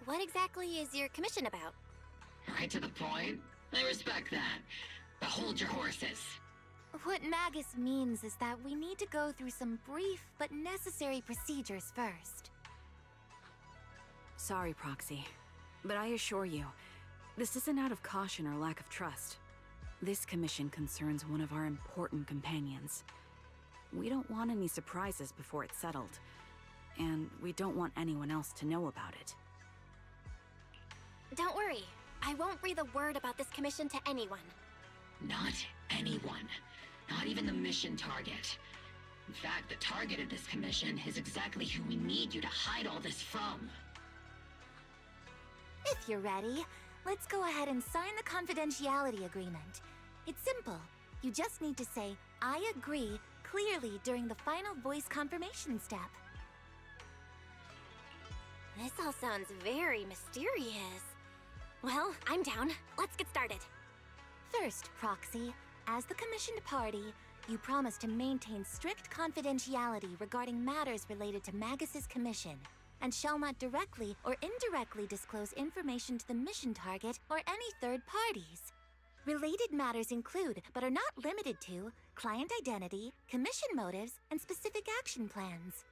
What exactly is your commission about? Right to the point. I respect that. But hold your horses. What Magus means is that we need to go through some brief but necessary procedures first. Sorry, Proxy, but I assure you, this isn't out of caution or lack of trust. This commission concerns one of our important companions. We don't want any surprises before it's settled, and we don't want anyone else to know about it. Don't worry. I won't breathe a word about this commission to anyone. Not anyone. Not even the mission target. In fact, the target of this commission is exactly who we need you to hide all this from. If you're ready, let's go ahead and sign the confidentiality agreement. It's simple. You just need to say, "I agree," clearly during the final voice confirmation step. This all sounds very mysterious. Well, I'm down. Let's get started. First, Proxy, as the commissioned party, you promise to maintain strict confidentiality regarding matters related to Magus's commission, and shall not directly or indirectly disclose information to the mission target or any third parties. Related matters include, but are not limited to, client identity, commission motives, and specific action plans.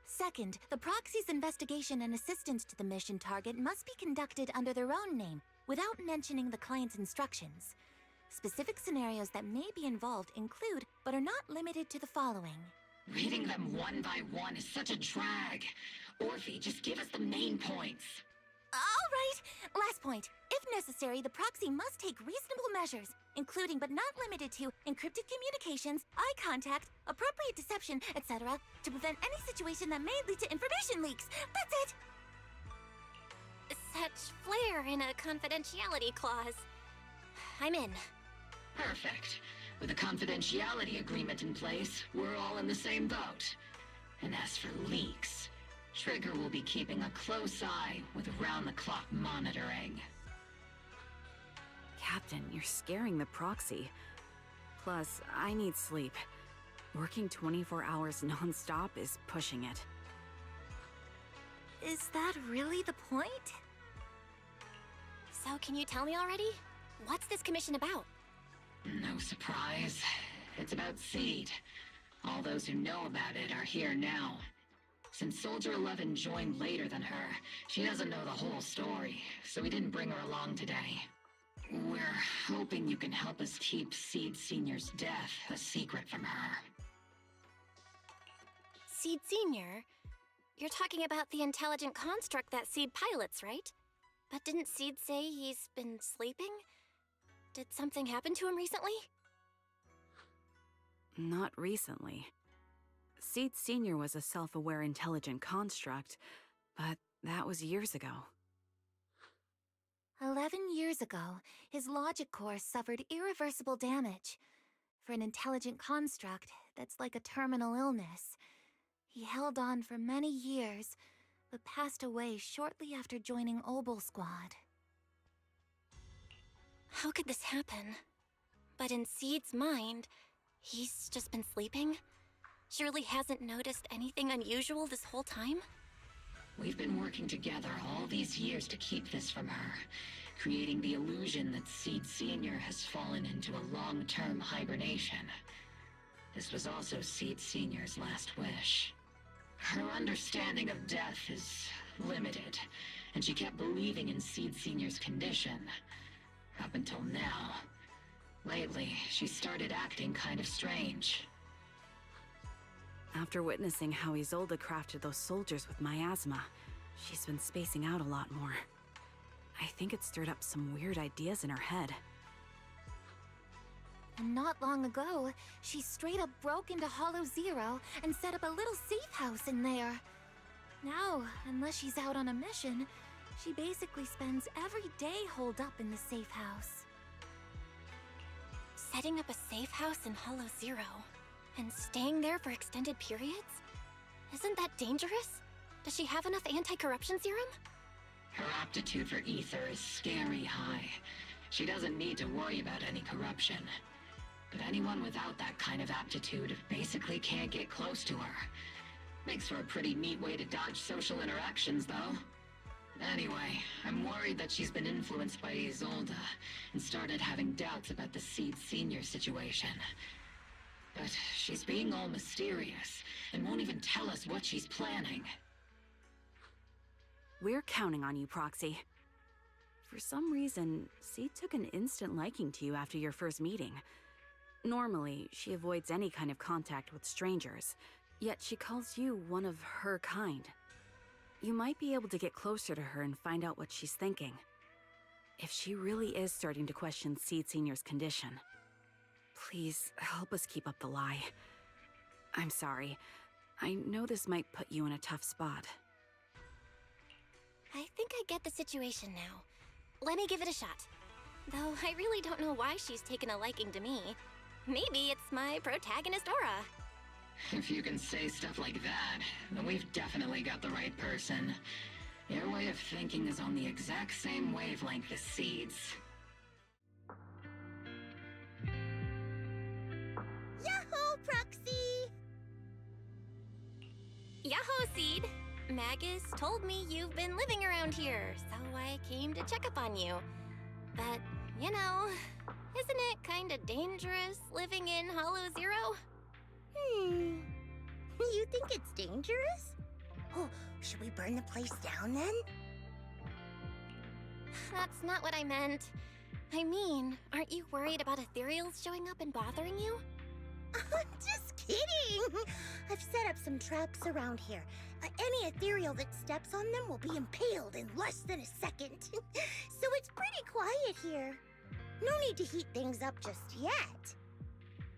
Second, the proxy's investigation and assistance to the mission target must be conducted under their own name, without mentioning the client's instructions. Specific scenarios that may be involved include, but are not limited to the following. Reading them one by one is such a drag. Orphe, just give us the main points. All right! Last point. If necessary, the proxy must take reasonable measures, including but not limited to encrypted communications, eye contact, appropriate deception, etc., to prevent any situation that may lead to information leaks. That's it! Such flair in a confidentiality clause. I'm in. Perfect. With a confidentiality agreement in place, we're all in the same boat. And as for leaks, Trigger will be keeping a close eye with round-the-clock monitoring. Captain, you're scaring the proxy. Plus, I need sleep. Working 24 hours non-stop is pushing it. Is that really the point? So can you tell me already? What's this commission about? No surprise. It's about Seed. All those who know about it are here now. Since Soldier 11 joined later than her, she doesn't know the whole story, so we didn't bring her along today. We're hoping you can help us keep Seed Senior's death a secret from her. Seed Senior? You're talking about the intelligent construct that Seed pilots, right? But didn't Seed say he's been sleeping? Did something happen to him recently? Not recently. Seed Senior was a self-aware intelligent construct, but that was years ago. 11 years ago, his logic core suffered irreversible damage. For an intelligent construct, that's like a terminal illness. He held on for many years, but passed away shortly after joining Obel Squad. How could this happen? But in Seed's mind, he's just been sleeping? Surely hasn't noticed anything unusual this whole time? We've been working together all these years to keep this from her, creating the illusion that Seed Senior has fallen into a long-term hibernation. This was also Seed Senior's last wish. Her understanding of death is limited, and she kept believing in Seed Senior's condition. Up until now. Lately, she started acting kind of strange. After witnessing how Isolde crafted those soldiers with miasma, she's been spacing out a lot more. I think it stirred up some weird ideas in her head. And not long ago, she straight up broke into Hollow Zero and set up a little safe house in there. Now, unless she's out on a mission, she basically spends every day holed up in the safe house. Setting up a safe house in Hollow Zero and staying there for extended periods? Isn't that dangerous? Does she have enough anti-corruption serum? Her aptitude for ether is scary high. She doesn't need to worry about any corruption. But anyone without that kind of aptitude basically can't get close to her. Makes for a pretty neat way to dodge social interactions, though. Anyway, I'm worried that she's been influenced by Isolde and started having doubts about the Seed Senior situation. But she's being all mysterious and won't even tell us what she's planning. We're counting on you, Proxy. For some reason, Seed took an instant liking to you after your first meeting. Normally, she avoids any kind of contact with strangers, yet she calls you one of her kind. You might be able to get closer to her and find out what she's thinking. If she really is starting to question Seed Senior's condition, please help us keep up the lie. I'm sorry. I know this might put you in a tough spot. I think I get the situation now. Let me give it a shot. Though I really don't know why she's taken a liking to me. Maybe it's my protagonist aura. If you can say stuff like that, then we've definitely got the right person. Your way of thinking is on the exact same wavelength as Seed's. Yahoo, Proxy! Yahoo, Seed! Magus told me you've been living around here, so I came to check up on you. But, you know, isn't it kinda dangerous living in Hollow Zero? You think it's dangerous? Oh, should we burn the place down then? That's not what I meant. I mean, aren't you worried about ethereals showing up and bothering you? I'm just kidding! I've set up some traps around here. Any ethereal that steps on them will be impaled in less than a second. So it's pretty quiet here. No need to heat things up just yet.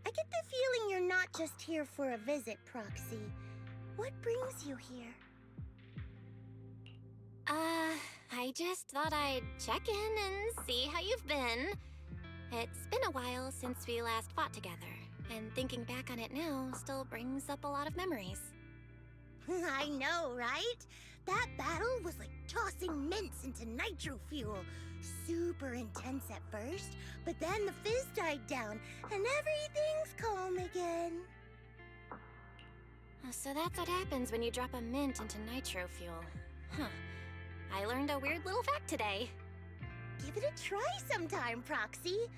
I get the feeling you're not just here for a visit, Proxy. What brings you here? I just thought I'd check in and see how you've been. It's been a while since we last fought together, and thinking back on it now still brings up a lot of memories. I know, right? That battle was like tossing mints into nitro fuel. Super intense at first, but then the fizz died down, and everything's calm again. So that's what happens when you drop a mint into nitro fuel. Huh. I learned a weird little fact today. Give it a try sometime, Proxy.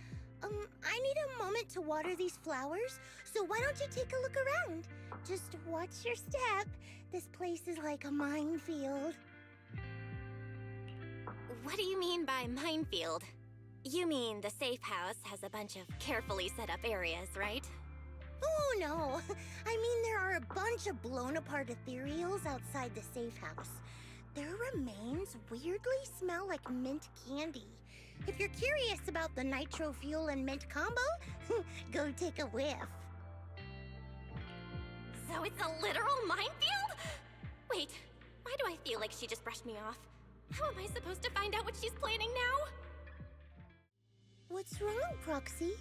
I need a moment to water these flowers, so why don't you take a look around? Just watch your step. This place is like a minefield. What do you mean by minefield? You mean the safe house has a bunch of carefully set up areas, right? Oh, no. I mean, there are a bunch of blown apart ethereals outside the safe house. Their remains weirdly smell like mint candy. If you're curious about the nitro fuel and mint combo, go take a whiff. So it's a literal minefield? Wait, why do I feel like she just brushed me off? How am I supposed to find out what she's planning now? What's wrong, Proxy?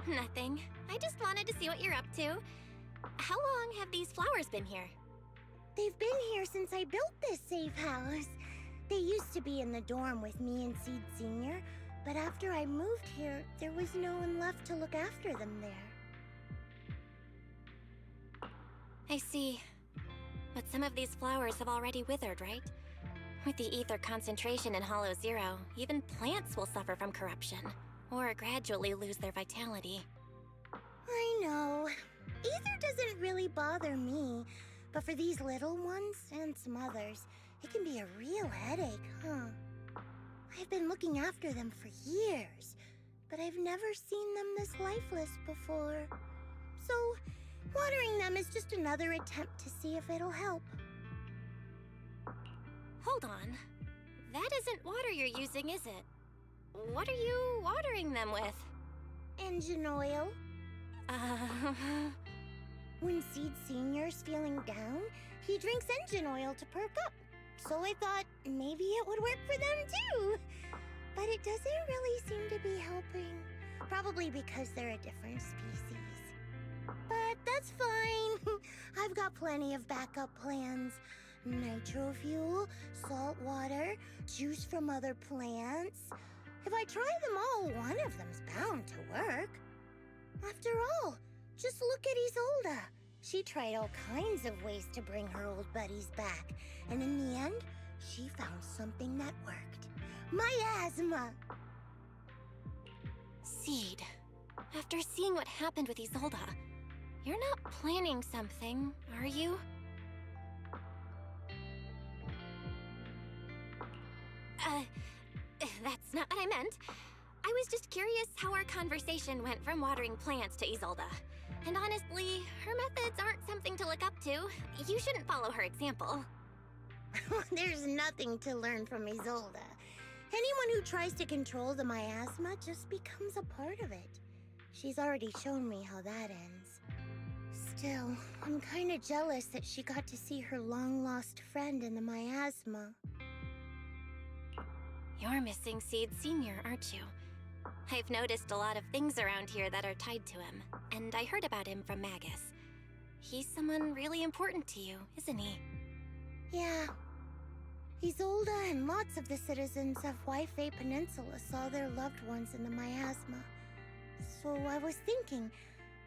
Nothing. I just wanted to see what you're up to. How long have these flowers been here? They've been here since I built this safe house. They used to be in the dorm with me and Seed Senior, but after I moved here, there was no one left to look after them there. I see. But some of these flowers have already withered, right? With the ether concentration in Hollow Zero, even plants will suffer from corruption, or gradually lose their vitality. I know. Ether doesn't really bother me, but for these little ones and some others, it can be a real headache, huh? I've been looking after them for years, but I've never seen them this lifeless before. So, watering them is just another attempt to see if it'll help. Hold on. That isn't water you're using, is it? What are you watering them with? Engine oil. When Seed Senior's feeling down, he drinks engine oil to perk up. So I thought maybe it would work for them too. But it doesn't really seem to be helping. Probably because they're a different species. But that's fine. I've got plenty of backup plans. Nitro fuel, salt water, juice from other plants. If I try them all, one of them's bound to work. After all, just look at Isolde. She tried all kinds of ways to bring her old buddies back, and in the end, she found something that worked. Miasma! Seed, after seeing what happened with Isolde, you're not planning something, are you? That's not what I meant. I was just curious how our conversation went from watering plants to Isolde. And honestly, her methods aren't something to look up to. You shouldn't follow her example. There's nothing to learn from Isolde. Anyone who tries to control the miasma just becomes a part of it. She's already shown me how that ends. Still, I'm kinda jealous that she got to see her long-lost friend in the miasma. You're missing Seed Senior, aren't you? I've noticed a lot of things around here that are tied to him, and I heard about him from Magus. He's someone really important to you, isn't he? Yeah. Isolde and lots of the citizens of Waifei Peninsula saw their loved ones in the miasma. So I was thinking,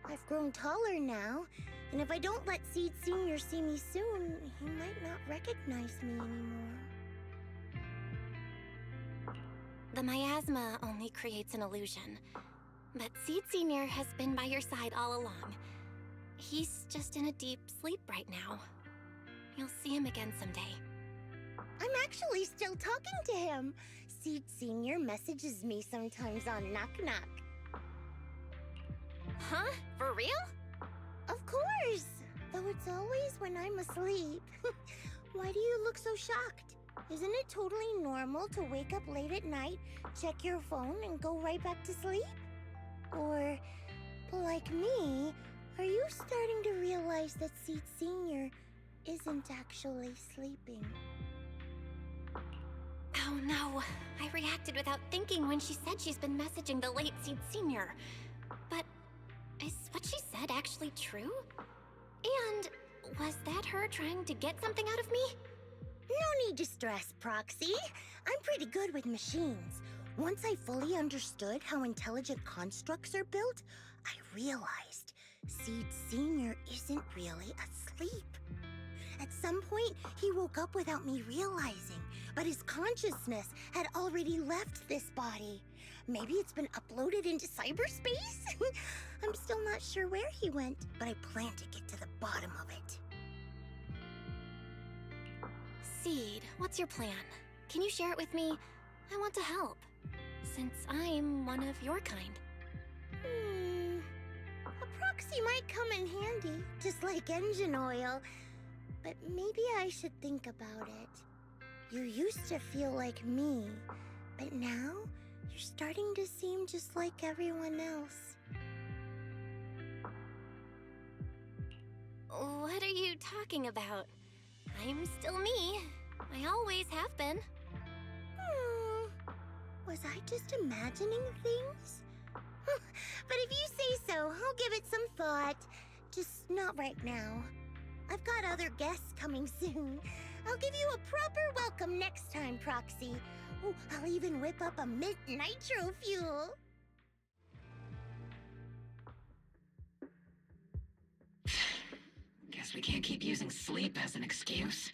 I've grown taller now, and if I don't let Seed Senior see me soon, he might not recognize me anymore. The miasma only creates an illusion, but Seed Senior has been by your side all along. He's just in a deep sleep right now. You'll see him again someday. I'm actually still talking to him. Seed Senior messages me sometimes on Knock Knock. Huh? For real? Of course! Though it's always when I'm asleep. Why do you look so shocked? Isn't it totally normal to wake up late at night, check your phone, and go right back to sleep? Or, like me, are you starting to realize that Seed Senior isn't actually sleeping? Oh no, I reacted without thinking when she said she's been messaging the late Seed Senior. But is what she said actually true? And was that her trying to get something out of me? No need to stress, Proxy. I'm pretty good with machines. Once I fully understood how intelligent constructs are built, I realized Seed Senior isn't really asleep. At some point, he woke up without me realizing, but his consciousness had already left this body. Maybe it's been uploaded into cyberspace? I'm still not sure where he went, but I plan to get to the bottom of it. Seed, what's your plan? Can you share it with me? I want to help, since I'm one of your kind. A proxy might come in handy, just like engine oil. But maybe I should think about it. You used to feel like me, but now you're starting to seem just like everyone else. What are you talking about? I'm still me. I always have been. Was I just imagining things? But if you say so, I'll give it some thought. Just not right now. I've got other guests coming soon. I'll give you a proper welcome next time, Proxy. Oh, I'll even whip up a mint nitro fuel. Guess we can't keep using sleep as an excuse.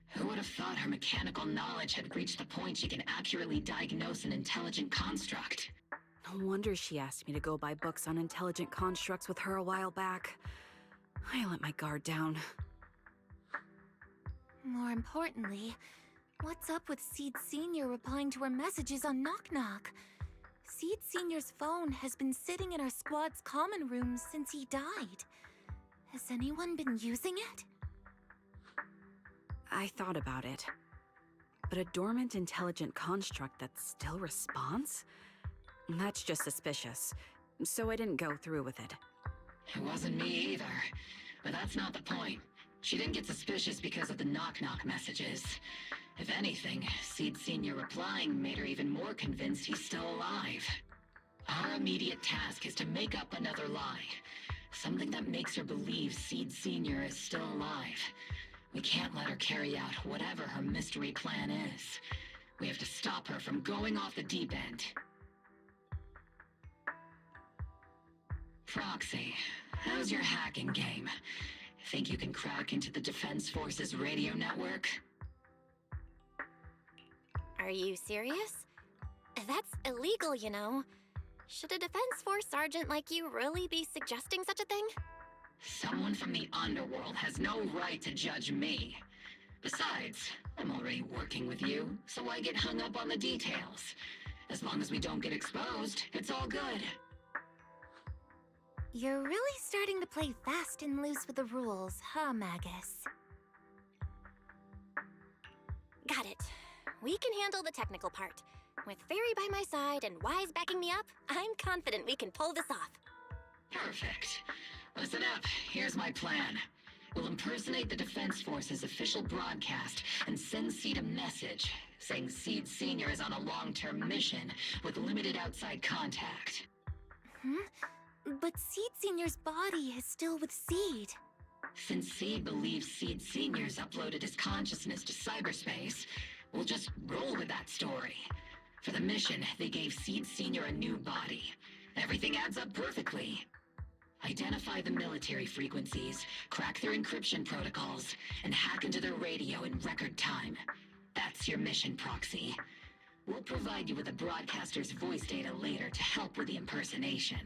Who would have thought her mechanical knowledge had reached the point she can accurately diagnose an intelligent construct? No wonder she asked me to go buy books on intelligent constructs with her a while back. I let my guard down. More importantly, what's up with Seed Senior replying to her messages on Knock Knock? Seed Senior's phone has been sitting in our squad's common room since he died. Has anyone been using it? I thought about it. But a dormant intelligent construct that still responds? That's just suspicious. So I didn't go through with it. It wasn't me either. But that's not the point. She didn't get suspicious because of the knock-knock messages. If anything, Seed Senior replying made her even more convinced he's still alive. Our immediate task is to make up another lie. Something that makes her believe Seed Senior is still alive. We can't let her carry out whatever her mystery plan is. We have to stop her from going off the deep end. Proxy, how's your hacking game? Think you can crack into the Defense Force's radio network? Are you serious? That's illegal, you know. Should a Defense Force sergeant like you really be suggesting such a thing? Someone from the underworld has no right to judge me. Besides, I'm already working with you, so why get hung up on the details? As long as we don't get exposed, it's all good. You're really starting to play fast and loose with the rules, huh, Magus? Got it. We can handle the technical part. With Fairy by my side and Wise backing me up, I'm confident we can pull this off. Perfect. Listen up, here's my plan. We'll impersonate the Defense Force's official broadcast and send Seed a message saying Seed Senior is on a long-term mission with limited outside contact. But Seed Senior's body is still with Seed. Since Seed believes Seed Senior's uploaded his consciousness to cyberspace, we'll just roll with that story. For the mission, they gave Seed Senior a new body. Everything adds up perfectly. Identify the military frequencies, crack their encryption protocols, and hack into their radio in record time. That's your mission, Proxy. We'll provide you with the broadcaster's voice data later to help with the impersonation.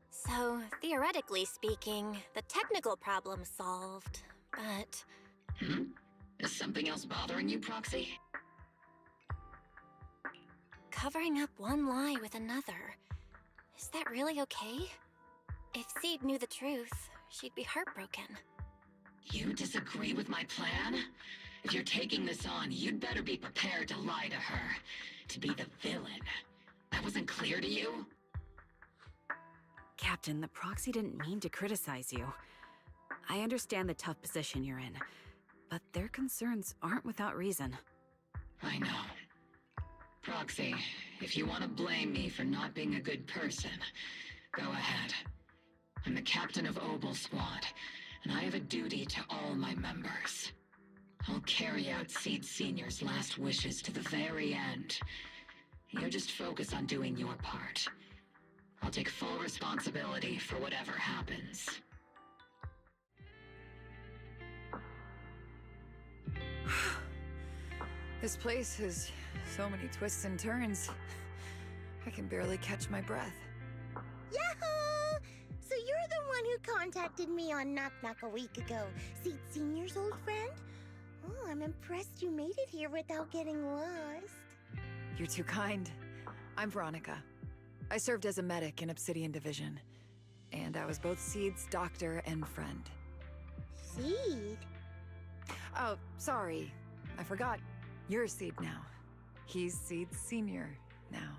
So, theoretically speaking, the technical problem's solved, but... Is something else bothering you, Proxy? Covering up one lie with another. Is that really okay? If Seed knew the truth, she'd be heartbroken. You disagree with my plan? If you're taking this on, you'd better be prepared to lie to her. To be the villain. That wasn't clear to you? Captain, the Proxy didn't mean to criticize you. I understand the tough position you're in, but their concerns aren't without reason. I know. Proxy, if you want to blame me for not being a good person, go ahead. I'm the captain of Obel Squad, and I have a duty to all my members. I'll carry out Seed Senior's last wishes to the very end. You just focus on doing your part. I'll take full responsibility for whatever happens. This place has so many twists and turns. I can barely catch my breath. Yahoo! So you're the one who contacted me on Knock Knock a week ago, Seed Senior's old friend? Oh, I'm impressed you made it here without getting lost. You're too kind. I'm Veronica. I served as a medic in Obsidian Division, and I was both Seed's doctor and friend. Seed? Oh, sorry. I forgot. You're Seed now. He's Seed Senior now.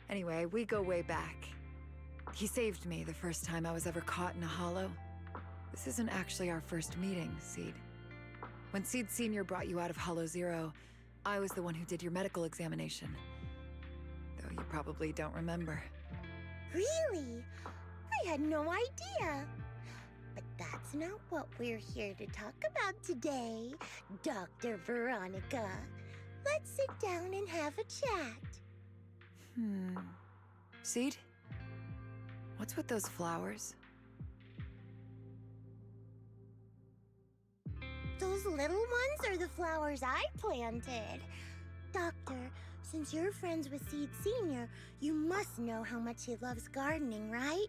Anyway, we go way back. He saved me the first time I was ever caught in a hollow. This isn't actually our first meeting, Seed. When Seed Senior brought you out of Hollow Zero, I was the one who did your medical examination. Though you probably don't remember. Really? I had no idea. But that's not what we're here to talk about today, Dr. Veronica. Let's sit down and have a chat. Seed? What's with those flowers? Those little ones are the flowers I planted. Doctor, since you're friends with Seed Senior, you must know how much he loves gardening, right?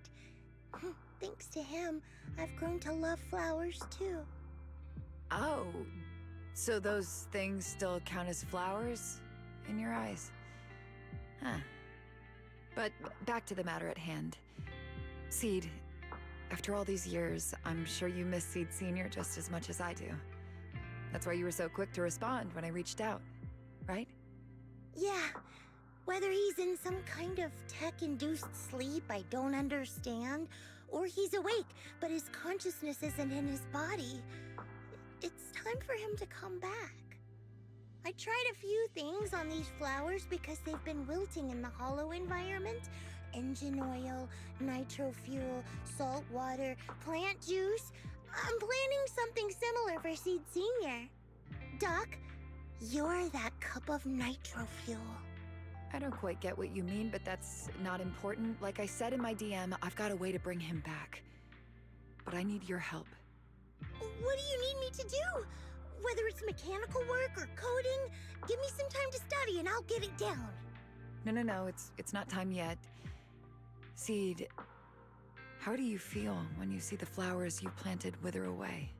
Thanks to him, I've grown to love flowers too. Oh, so those things still count as flowers in your eyes? Huh. But back to the matter at hand. Seed, after all these years, I'm sure you miss Seed Senior just as much as I do. That's why you were so quick to respond when I reached out, right? Yeah, whether he's in some kind of tech-induced sleep I don't understand, or he's awake, but his consciousness isn't in his body, it's time for him to come back. I tried a few things on these flowers because they've been wilting in the hollow environment. Engine oil, nitro fuel, salt water, plant juice. I'm planning something similar for Seed Senior. Doc, you're that cup of nitro fuel. I don't quite get what you mean, but that's not important. Like I said in my DM, I've got a way to bring him back. But I need your help. What do you need me to do? Whether it's mechanical work or coding, give me some time to study and I'll get it down. No, it's not time yet. Seed, how do you feel when you see the flowers you planted wither away?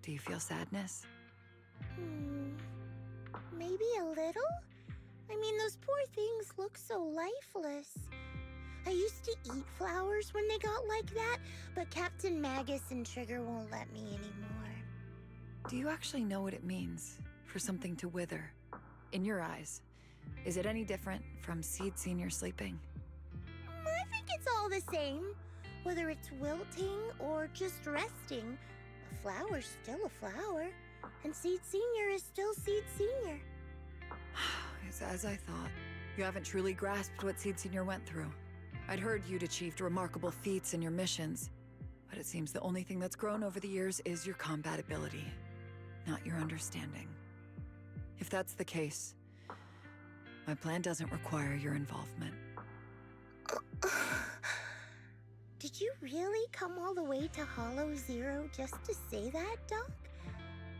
Do you feel sadness? Maybe a little? I mean, those poor things look so lifeless. I used to eat flowers when they got like that, but Captain Magus and Trigger won't let me anymore. Do you actually know what it means for something to wither? In your eyes, is it any different from Seed Senior sleeping? I think it's all the same. Whether it's wilting or just resting, a flower's still a flower, and Seed Senior is still Seed Senior. It's as I thought. You haven't truly grasped what Seed Senior went through. I'd heard you'd achieved remarkable feats in your missions, but it seems the only thing that's grown over the years is your combat ability, not your understanding. If that's the case, my plan doesn't require your involvement. Did you really come all the way to Hollow Zero just to say that, Doc?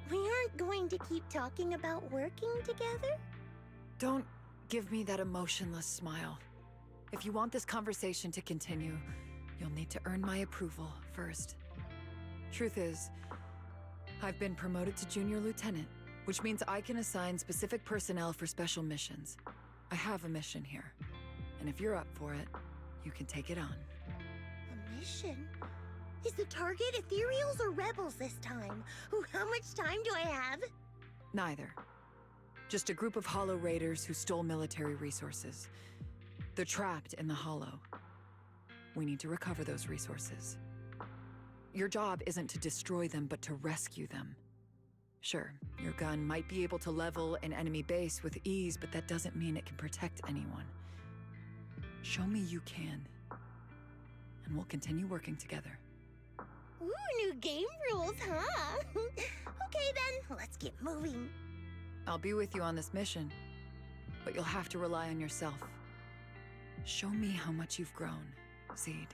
We aren't going to keep talking about working together? Don't give me that emotionless smile. If you want this conversation to continue, you'll need to earn my approval first. Truth is, I've been promoted to Junior Lieutenant, which means I can assign specific personnel for special missions. I have a mission here, and if you're up for it, you can take it on. A mission? Is the target Ethereals or Rebels this time? Ooh, how much time do I have? Neither. Just a group of Hollow Raiders who stole military resources. They're trapped in the Hollow. We need to recover those resources. Your job isn't to destroy them, but to rescue them. Sure, your gun might be able to level an enemy base with ease, but that doesn't mean it can protect anyone. Show me you can, and we'll continue working together. Ooh, new game rules, huh? Okay then, let's get moving. I'll be with you on this mission, but you'll have to rely on yourself. Show me how much you've grown, Seed.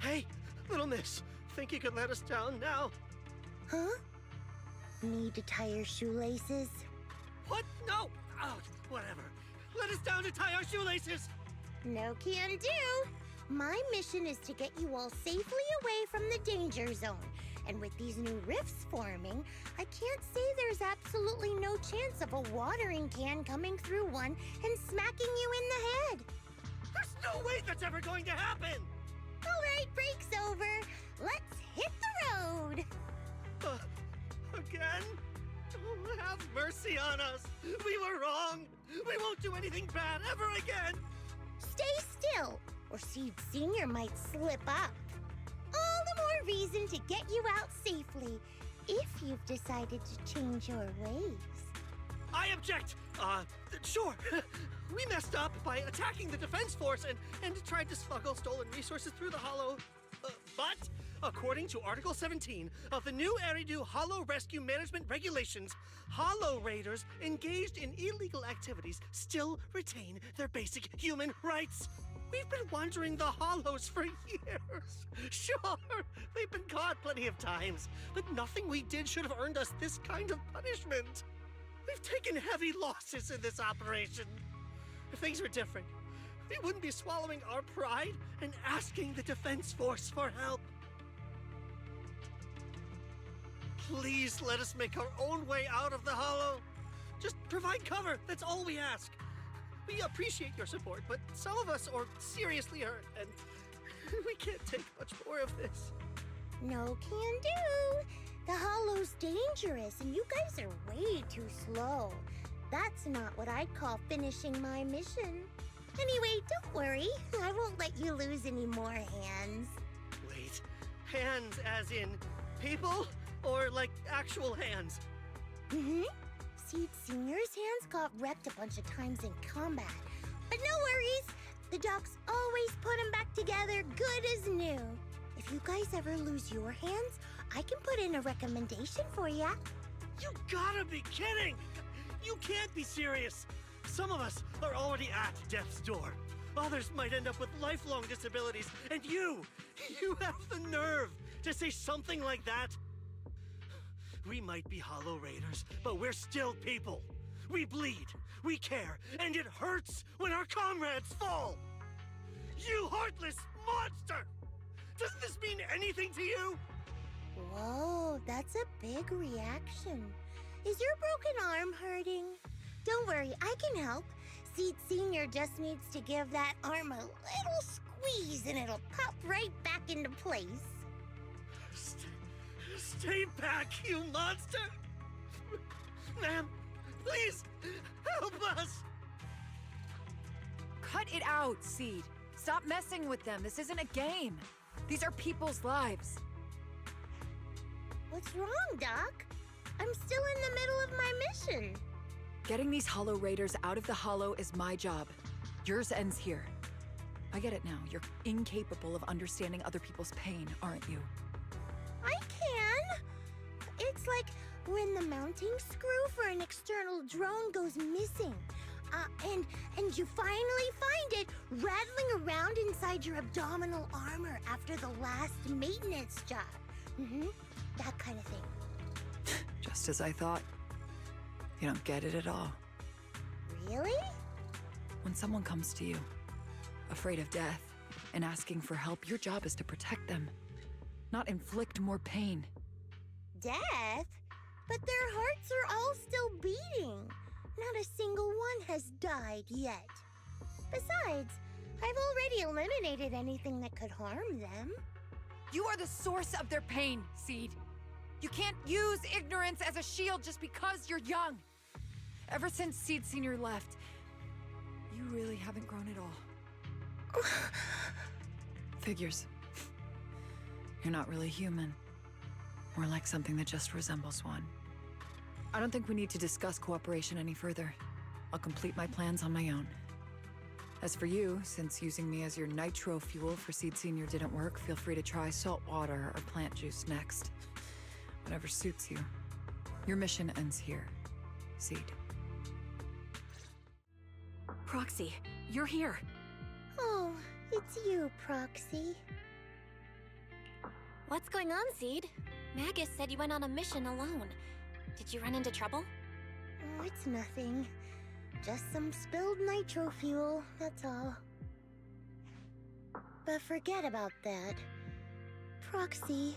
Hey, little miss. Think you could let us down now? Huh? Need to tie your shoelaces? What? No! Oh, whatever. Let us down to tie our shoelaces! No can do. My mission is to get you all safely away from the danger zone. And with these new rifts forming, I can't say there's absolutely no chance of a watering can coming through one and smacking you in the head. There's no way that's ever going to happen! All right, break's over. Let's hit the road. Again? Oh, have mercy on us. We were wrong. We won't do anything bad ever again. Stay still, or Seed Senior might slip up. All the more reason to get you out safely, if you've decided to change your ways. I object. Sure. We messed up by attacking the defense force and tried to smuggle stolen resources through the Hollow. But, according to Article 17 of the new Eridu Hollow Rescue Management Regulations, Hollow Raiders engaged in illegal activities still retain their basic human rights. We've been wandering the Hollows for years. Sure, we've been caught plenty of times, but nothing we did should have earned us this kind of punishment. We've taken heavy losses in this operation. If things were different, we wouldn't be swallowing our pride and asking the defense force for help. Please let us make our own way out of the Hollow. Just provide cover, that's all we ask. We appreciate your support, but some of us are seriously hurt, and we can't take much more of this. No can do. The Hollow's dangerous, and you guys are way too slow. That's not what I'd call finishing my mission. Anyway, don't worry. I won't let you lose any more hands. Wait, hands as in people? Or like actual hands? Mm-hmm. Seed Senior's hands got wrecked a bunch of times in combat. But no worries. The docs always put them back together good as new. If you guys ever lose your hands, I can put in a recommendation for ya. You gotta be kidding! You can't be serious! Some of us are already at death's door. Others might end up with lifelong disabilities, and you have the nerve to say something like that? We might be Hollow Raiders, but we're still people. We bleed, we care, and it hurts when our comrades fall! You heartless monster! Doesn't this mean anything to you? Whoa, that's a big reaction. Is your broken arm hurting? Don't worry, I can help. Seed Senior just needs to give that arm a little squeeze and it'll pop right back into place. Stay back, you monster! Ma'am, please, help us! Cut it out, Seed. Stop messing with them. This isn't a game. These are people's lives. What's wrong, Doc? I'm still in the middle of my mission. Getting these Hollow Raiders out of the Hollow is my job. Yours ends here. I get it now. You're incapable of understanding other people's pain, aren't you? I can. It's like when the mounting screw for an external drone goes missing. And you finally find it rattling around inside your abdominal armor after the last maintenance job. That kind of thing. Just as I thought. You don't get it at all. Really? When someone comes to you, afraid of death, and asking for help, your job is to protect them, not inflict more pain. Death? But their hearts are all still beating. Not a single one has died yet. Besides, I've already eliminated anything that could harm them. You are the source of their pain, Seed. You can't use ignorance as a shield just because you're young. Ever since Seed Senior left, you really haven't grown at all. Figures. You're not really human. More like something that just resembles one. I don't think we need to discuss cooperation any further. I'll complete my plans on my own. As for you, since using me as your nitro fuel for Seed Senior didn't work, feel free to try salt water or plant juice next. Whatever suits you. Your mission ends here, Seed. Proxy, you're here. Oh, it's you, Proxy. What's going on, Seed? Magus said you went on a mission alone. Did you run into trouble? Oh, it's nothing. Just some spilled nitro fuel, that's all. But forget about that. Proxy,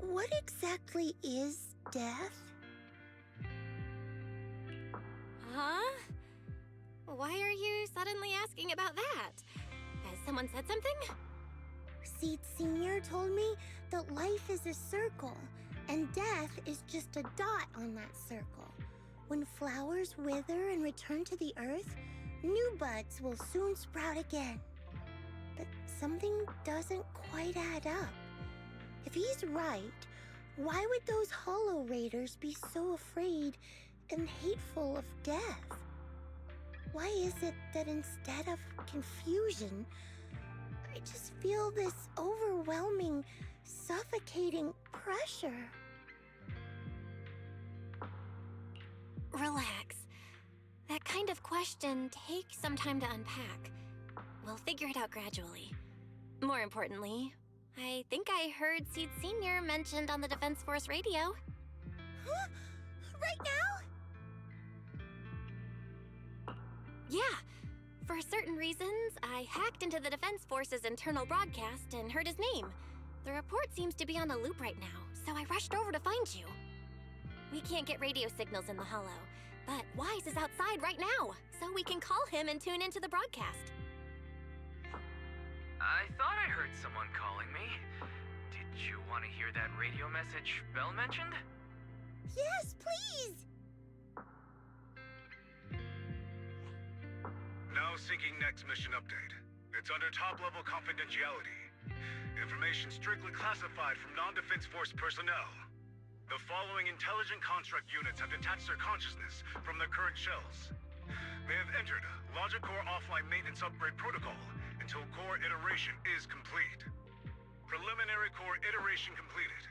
what exactly is death? Huh? Why are you suddenly asking about that? Has someone said something? Seed Senior told me that life is a circle, and death is just a dot on that circle. When flowers wither and return to the earth, new buds will soon sprout again. But something doesn't quite add up. If he's right, why would those Hollow Raiders be so afraid and hateful of death? Why is it that instead of confusion, I just feel this overwhelming, suffocating pressure? Relax. That kind of question takes some time to unpack. We'll figure it out gradually. More importantly, I think I heard Seed Senior mentioned on the Defense Force radio. Huh? Right now? Yeah. For certain reasons, I hacked into the Defense Force's internal broadcast and heard his name. The report seems to be on a loop right now, so I rushed over to find you. We can't get radio signals in the Hollow, but Wise is outside right now, so we can call him and tune into the broadcast. I thought I heard someone calling me. Did you want to hear that radio message Belle mentioned? Yes, please! Now syncing next mission update. It's under top-level confidentiality. Information strictly classified from non-Defense Force personnel. The following intelligent construct units have detached their consciousness from their current shells. They have entered Logic Core offline maintenance upgrade protocol until core iteration is complete. Preliminary core iteration completed.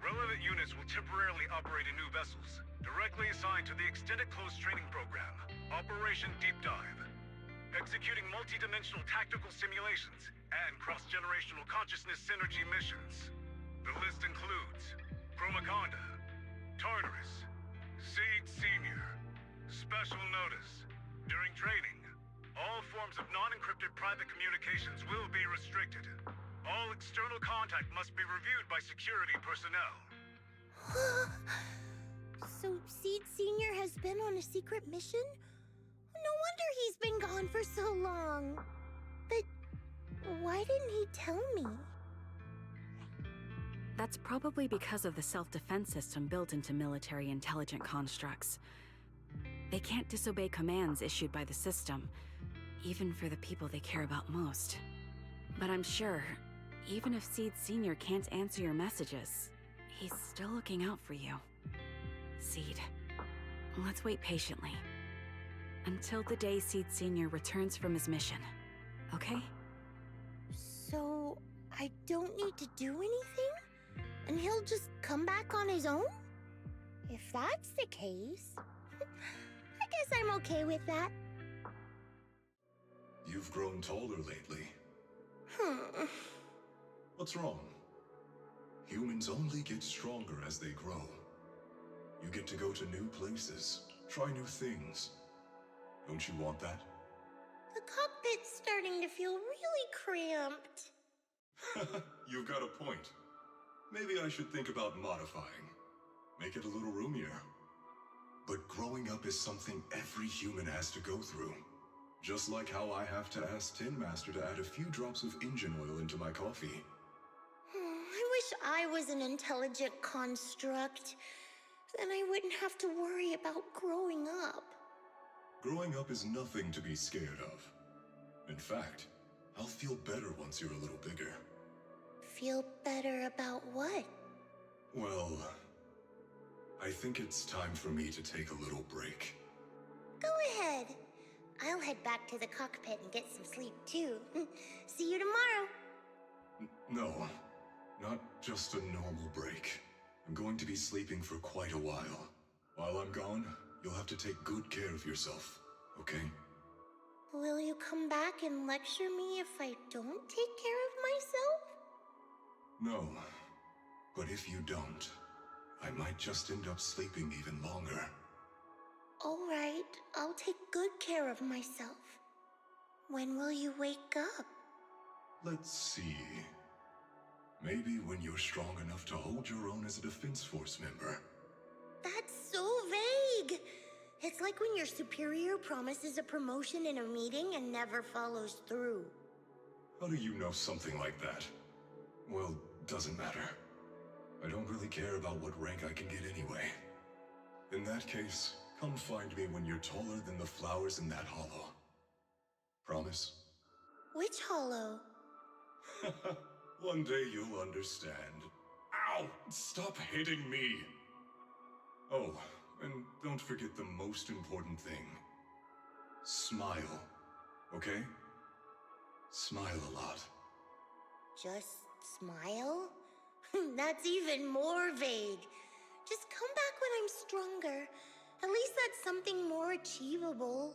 Relevant units will temporarily operate in new vessels, directly assigned to the Extended Close Training Program, Operation Deep Dive. Executing multi-dimensional tactical simulations and cross-generational consciousness synergy missions. The list includes Chromaconda, Tartarus, Seed Senior. Special notice. During training, all forms of non-encrypted private communications will be restricted. All external contact must be reviewed by security personnel. So Seed Senior has been on a secret mission? No wonder he's been gone for so long. But why didn't he tell me? That's probably because of the self-defense system built into military intelligent constructs. They can't disobey commands issued by the system, even for the people they care about most. But I'm sure, even if Seed Senior can't answer your messages, he's still looking out for you. Seed, let's wait patiently. Until the day Seed Senior returns from his mission, okay? So I don't need to do anything? And he'll just come back on his own? If that's the case, I guess I'm okay with that. You've grown taller lately. What's wrong? Humans only get stronger as they grow. You get to go to new places, try new things. Don't you want that? The cockpit's starting to feel really cramped. You've got a point. Maybe I should think about modifying. Make it a little roomier. But growing up is something every human has to go through. Just like how I have to ask Tin Master to add a few drops of engine oil into my coffee. I wish I was an intelligent construct. Then I wouldn't have to worry about growing up. Growing up is nothing to be scared of. In fact, I'll feel better once you're a little bigger. Feel better about what? Well, I think it's time for me to take a little break. Go ahead. I'll head back to the cockpit and get some sleep too. See you tomorrow. No, not just a normal break. I'm going to be sleeping for quite a while. While I'm gone, you'll have to take good care of yourself, okay? Will you come back and lecture me if I don't take care of myself? No, but if you don't, I might just end up sleeping even longer. All right, I'll take good care of myself. When will you wake up? Let's see. Maybe when you're strong enough to hold your own as a Defense Force member. That's so vague! It's like when your superior promises a promotion in a meeting and never follows through. How do you know something like that? Well, doesn't matter. I don't really care about what rank I can get anyway. In that case, come find me when you're taller than the flowers in that hollow. Promise? Which hollow? One day you'll understand. Ow! Stop hitting me! Oh, and don't forget the most important thing. Smile, okay? Smile a lot. Just smile? That's even more vague. Just come back when I'm stronger. At least that's something more achievable.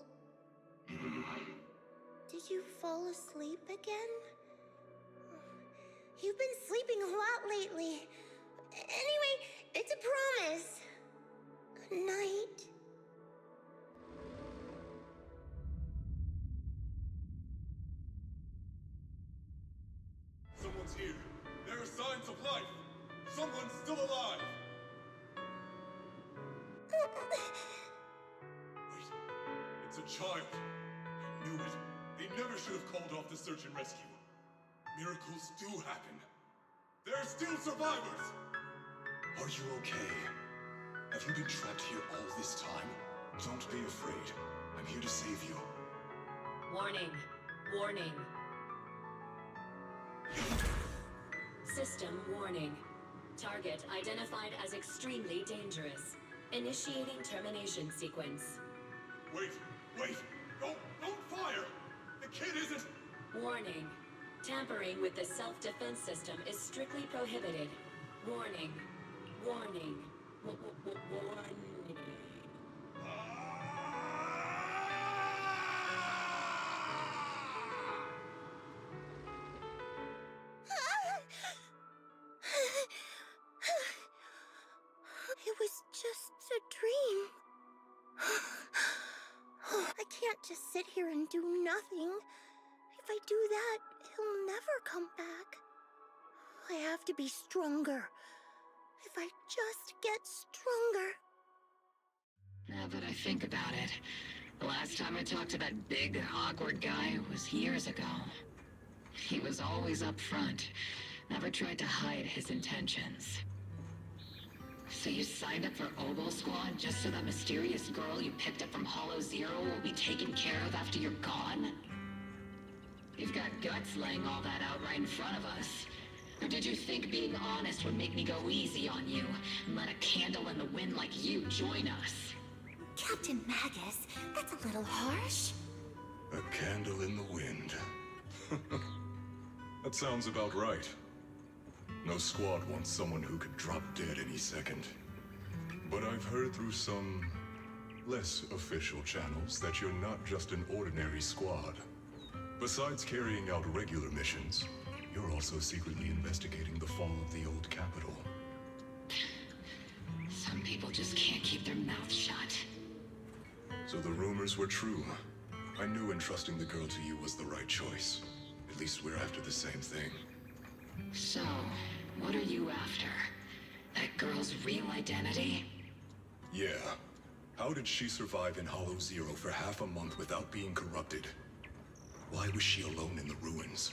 Did you fall asleep again? You've been sleeping a lot lately. Anyway, it's a promise. Good night. Someone's here. There are signs of life. Someone's still alive. Wait, it's a child. I knew it. They never should have called off the search and rescue. Miracles do happen. There are still survivors. Are you okay? Have you been trapped here all this time? Don't be afraid. I'm here to save you. Warning. Warning. System warning. Target identified as extremely dangerous. Initiating termination sequence. Wait! Don't fire! The kid isn't... Warning. Tampering with the self-defense system is strictly prohibited. Warning. Warning. Warning. It was just a dream. I can't just sit here and do nothing. If I do that, he'll never come back. I have to be stronger. If I just get stronger. Now that I think about it, the last time I talked to that big, awkward guy was years ago. He was always up front, never tried to hide his intentions. So you signed up for Oboe Squad just so that mysterious girl you picked up from Hollow Zero will be taken care of after you're gone? You've got guts laying all that out right in front of us. Or did you think being honest would make me go easy on you and let a candle in the wind like you join us? Captain Magus, that's a little harsh. A candle in the wind. That sounds about right. No squad wants someone who could drop dead any second. But I've heard through some less official channels that you're not just an ordinary squad. Besides carrying out regular missions, you're also secretly investigating the fall of the old capital. Some people just can't keep their mouths shut. So the rumors were true. I knew entrusting the girl to you was the right choice. At least we're after the same thing. So, what are you after? That girl's real identity? Yeah. How did she survive in Hollow Zero for half a month without being corrupted? Why was she alone in the ruins?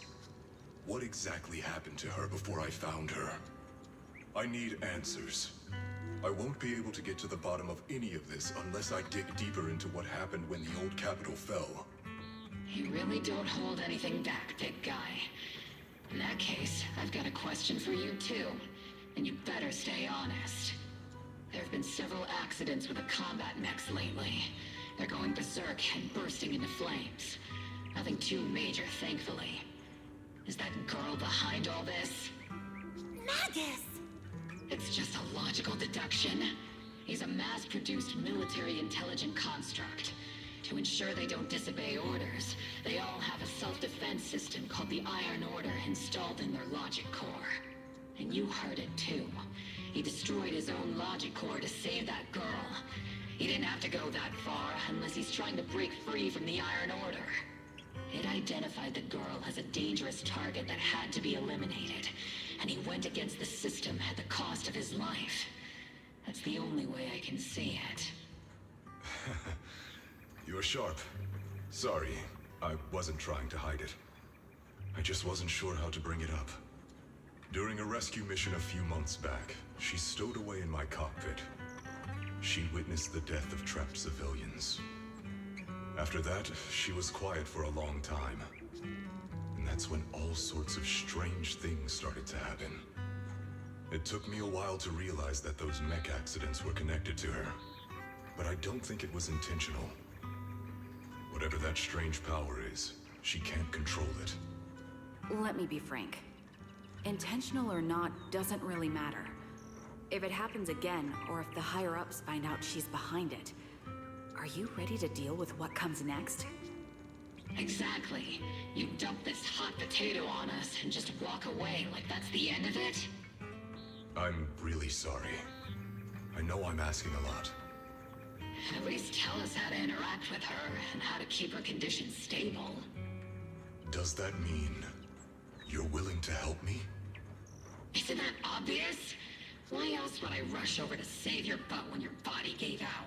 What exactly happened to her before I found her? I need answers. I won't be able to get to the bottom of any of this unless I dig deeper into what happened when the old capital fell. You really don't hold anything back, big guy. In that case, I've got a question for you too, and you better stay honest. There have been several accidents with the combat mechs lately. They're going berserk and bursting into flames. Nothing too major, thankfully. Is that girl behind all this? Magus! It's just a logical deduction. He's a mass-produced military intelligent construct. To ensure they don't disobey orders, they all have a self-defense system called the Iron Order installed in their logic core. And you heard it too. He destroyed his own logic core to save that girl. He didn't have to go that far unless he's trying to break free from the Iron Order. It identified the girl as a dangerous target that had to be eliminated, and he went against the system at the cost of his life. That's the only way I can see it. You're sharp. Sorry, I wasn't trying to hide it. I just wasn't sure how to bring it up. During a rescue mission a few months back, she stowed away in my cockpit. She witnessed the death of trapped civilians. After that, she was quiet for a long time. And that's when all sorts of strange things started to happen. It took me a while to realize that those mech accidents were connected to her. But I don't think it was intentional. Whatever that strange power is, she can't control it. Let me be frank. Intentional or not doesn't really matter. If it happens again, or if the higher-ups find out she's behind it, are you ready to deal with what comes next? Exactly. You dump this hot potato on us and just walk away like that's the end of it? I'm really sorry. I know I'm asking a lot. At least tell us how to interact with her and how to keep her condition stable. Does that mean you're willing to help me? Isn't that obvious? Why else would I rush over to save your butt when your body gave out?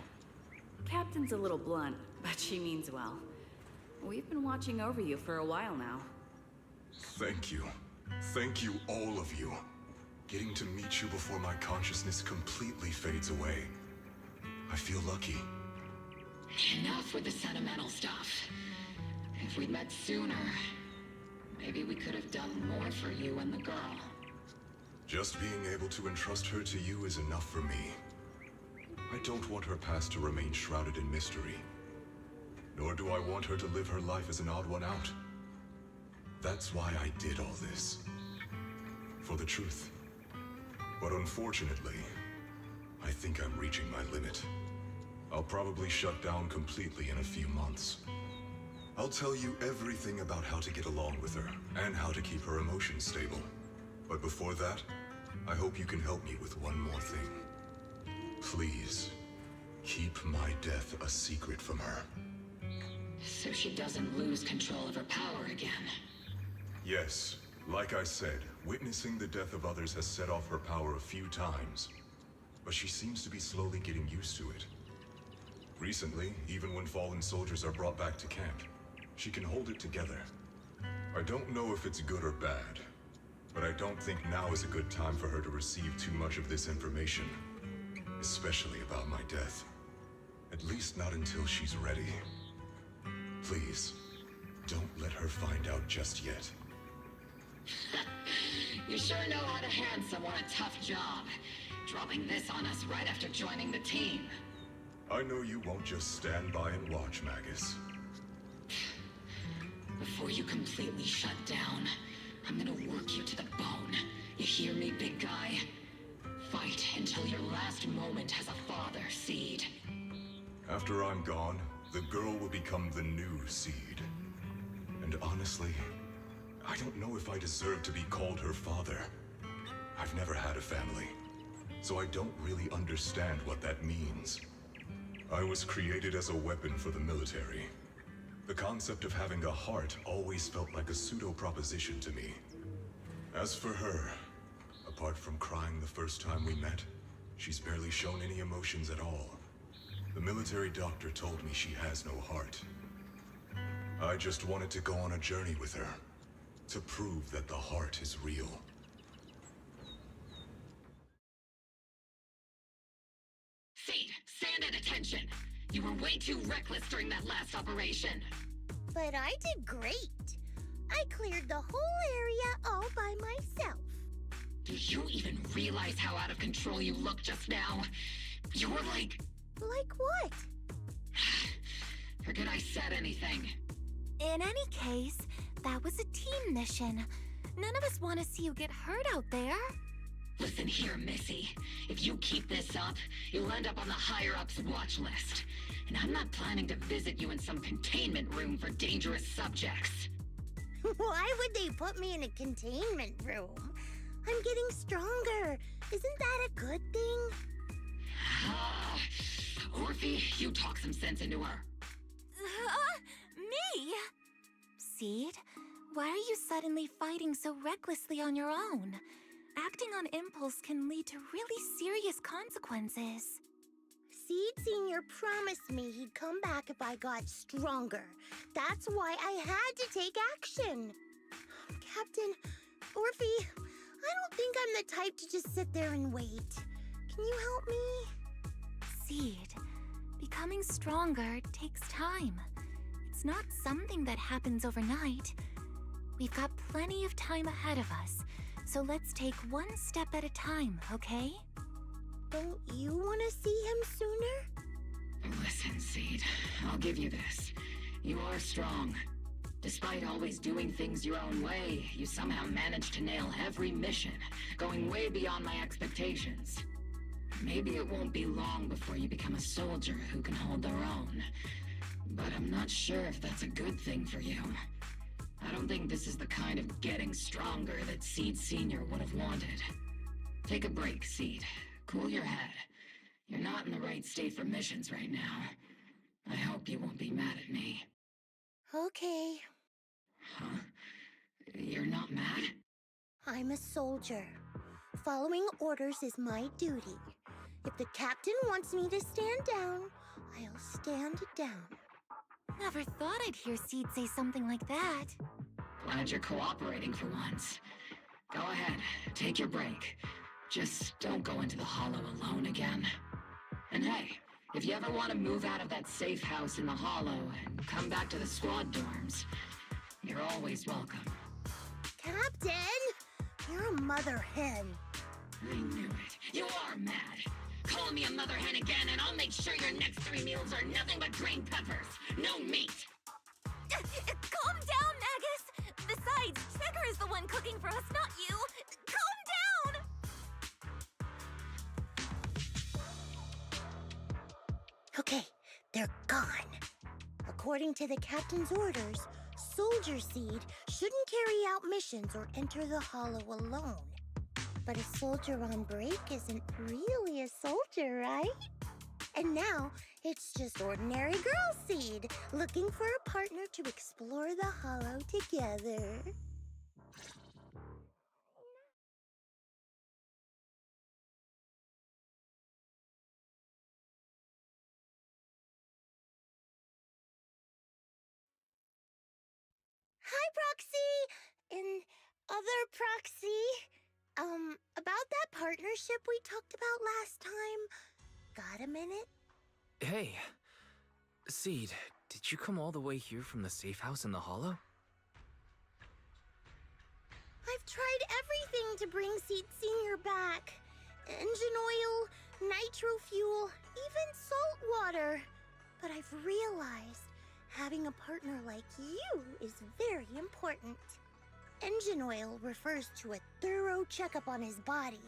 Captain's a little blunt, but she means well. We've been watching over you for a while now. Thank you. Thank you, all of you. Getting to meet you before my consciousness completely fades away. I feel lucky. Enough with the sentimental stuff. If we'd met sooner, maybe we could have done more for you and the girl. Just being able to entrust her to you is enough for me. I don't want her past to remain shrouded in mystery. Nor do I want her to live her life as an odd one out. That's why I did all this. For the truth. But unfortunately, I think I'm reaching my limit. I'll probably shut down completely in a few months. I'll tell you everything about how to get along with her, and how to keep her emotions stable. But before that, I hope you can help me with one more thing. Please, keep my death a secret from her. So she doesn't lose control of her power again. Yes, like I said, witnessing the death of others has set off her power a few times. But she seems to be slowly getting used to it. Recently, even when fallen soldiers are brought back to camp, she can hold it together. I don't know if it's good or bad, but I don't think now is a good time for her to receive too much of this information. Especially about my death. At least not until she's ready. Please, don't let her find out just yet. You sure know how to hand someone a tough job. Dropping this on us right after joining the team. I know you won't just stand by and watch, Magus. Before you completely shut down, I'm gonna work you to the bone. You hear me, big guy? Fight until your last moment has a father, Seed. After I'm gone, the girl will become the new Seed. And honestly, I don't know if I deserve to be called her father. I've never had a family, so I don't really understand what that means. I was created as a weapon for the military. The concept of having a heart always felt like a pseudo-proposition to me. As for her, apart from crying the first time we met, she's barely shown any emotions at all. The military doctor told me she has no heart. I just wanted to go on a journey with her, to prove that the heart is real. Seed, stand at attention! You were way too reckless during that last operation. But I did great. I cleared the whole area all by myself. Do you even realize how out of control you look just now? You were like... Like what? Forget I said anything. In any case, that was a team mission. None of us want to see you get hurt out there. Listen here, Missy. If you keep this up, you'll end up on the higher-ups watch list. And I'm not planning to visit you in some containment room for dangerous subjects. Why would they put me in a containment room? I'm getting stronger. Isn't that a good thing? Orphe, you talk some sense into her. Me? Seed, why are you suddenly fighting so recklessly on your own? Acting on impulse can lead to really serious consequences. Seed Senior promised me he'd come back if I got stronger. That's why I had to take action. Captain, Orphe, I don't think I'm the type to just sit there and wait. Can you help me? Seed, becoming stronger takes time. It's not something that happens overnight. We've got plenty of time ahead of us, so let's take one step at a time, okay? Don't you want to see him sooner? Listen, Seed, I'll give you this. You are strong. Despite always doing things your own way, you somehow managed to nail every mission, going way beyond my expectations. Maybe it won't be long before you become a soldier who can hold their own. But I'm not sure if that's a good thing for you. I don't think this is the kind of getting stronger that Seed Senior would have wanted. Take a break, Seed. Cool your head. You're not in the right state for missions right now. I hope you won't be mad at me. Okay. Huh? You're not mad? I'm a soldier. Following orders is my duty. If the captain wants me to stand down, I'll stand down. Never thought I'd hear Seed say something like that. Glad you're cooperating for once. Go ahead, take your break. Just don't go into the Hollow alone again. And hey, if you ever want to move out of that safe house in the Hollow and come back to the squad dorms, you're always welcome. Captain! You're a mother hen. I knew it. You are mad. Call me a mother hen again and I'll make sure your next 3 meals are nothing but green peppers. No meat. Calm down, Magus! Besides, Trigger is the one cooking for us, not you! Calm down! Okay, they're gone. According to the captain's orders, Soldier Seed shouldn't carry out missions or enter the Hollow alone. But a soldier on break isn't really a soldier, right? And now, it's just ordinary Girl Seed, looking for a partner to explore the Hollow together. Hi, Proxy! And other Proxy. About that partnership we talked about last time. Got a minute? Hey, Seed, did you come all the way here from the safe house in the Hollow? I've tried everything to bring Seed Senior back. Engine oil, nitro fuel, even salt water. But I've realized having a partner like you is very important. Engine oil refers to a thorough checkup on his body.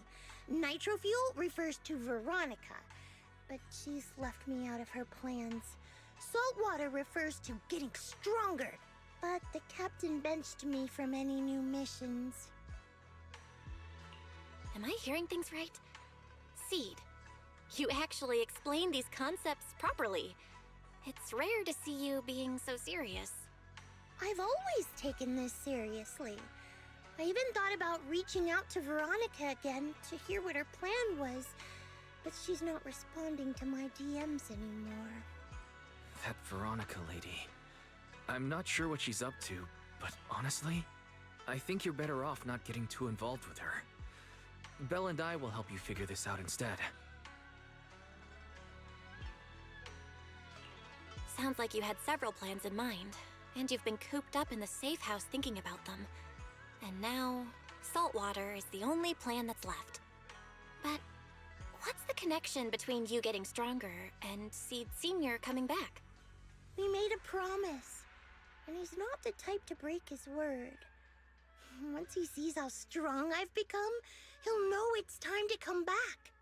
Nitro fuel refers to Veronica, but she's left me out of her plans. Salt water refers to getting stronger, but the captain benched me from any new missions. Am I hearing things right? Seed, you actually explained these concepts properly. It's rare to see you being so serious. I've always taken this seriously. I even thought about reaching out to Veronica again to hear what her plan was, but she's not responding to my DMs anymore. That Veronica lady. I'm not sure what she's up to, but honestly, I think you're better off not getting too involved with her. Belle and I will help you figure this out instead. Sounds like you had several plans in mind, and you've been cooped up in the safe house thinking about them. And now, saltwater is the only plan that's left. But what's the connection between you getting stronger and Seed Senior coming back? We made a promise, and he's not the type to break his word. Once he sees how strong I've become, he'll know it's time to come back.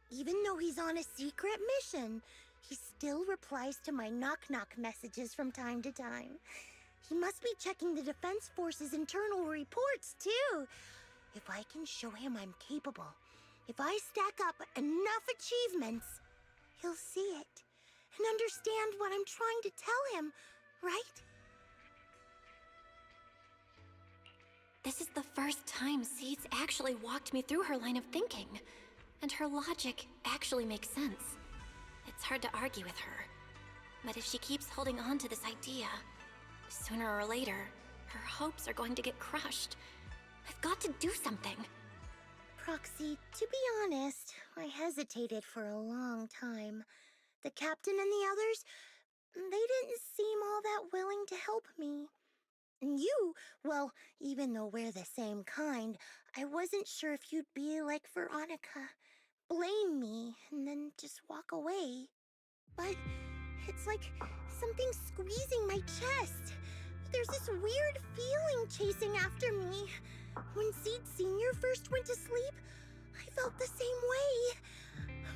Even though he's on a secret mission, he still replies to my knock-knock messages from time to time. He must be checking the Defense Force's internal reports, too. If I can show him I'm capable, if I stack up enough achievements, he'll see it and understand what I'm trying to tell him, right? This is the first time Seed's actually walked me through her line of thinking, and her logic actually makes sense. It's hard to argue with her, but if she keeps holding on to this idea, sooner or later, her hopes are going to get crushed. I've got to do something. Proxy, to be honest, I hesitated for a long time. The captain and the others, they didn't seem all that willing to help me. And you, well, even though we're the same kind, I wasn't sure if you'd be like Veronica. Blame me, and then just walk away. But it's like something squeezing my chest. There's this weird feeling chasing after me. When Seed Senior first went to sleep, I felt the same way.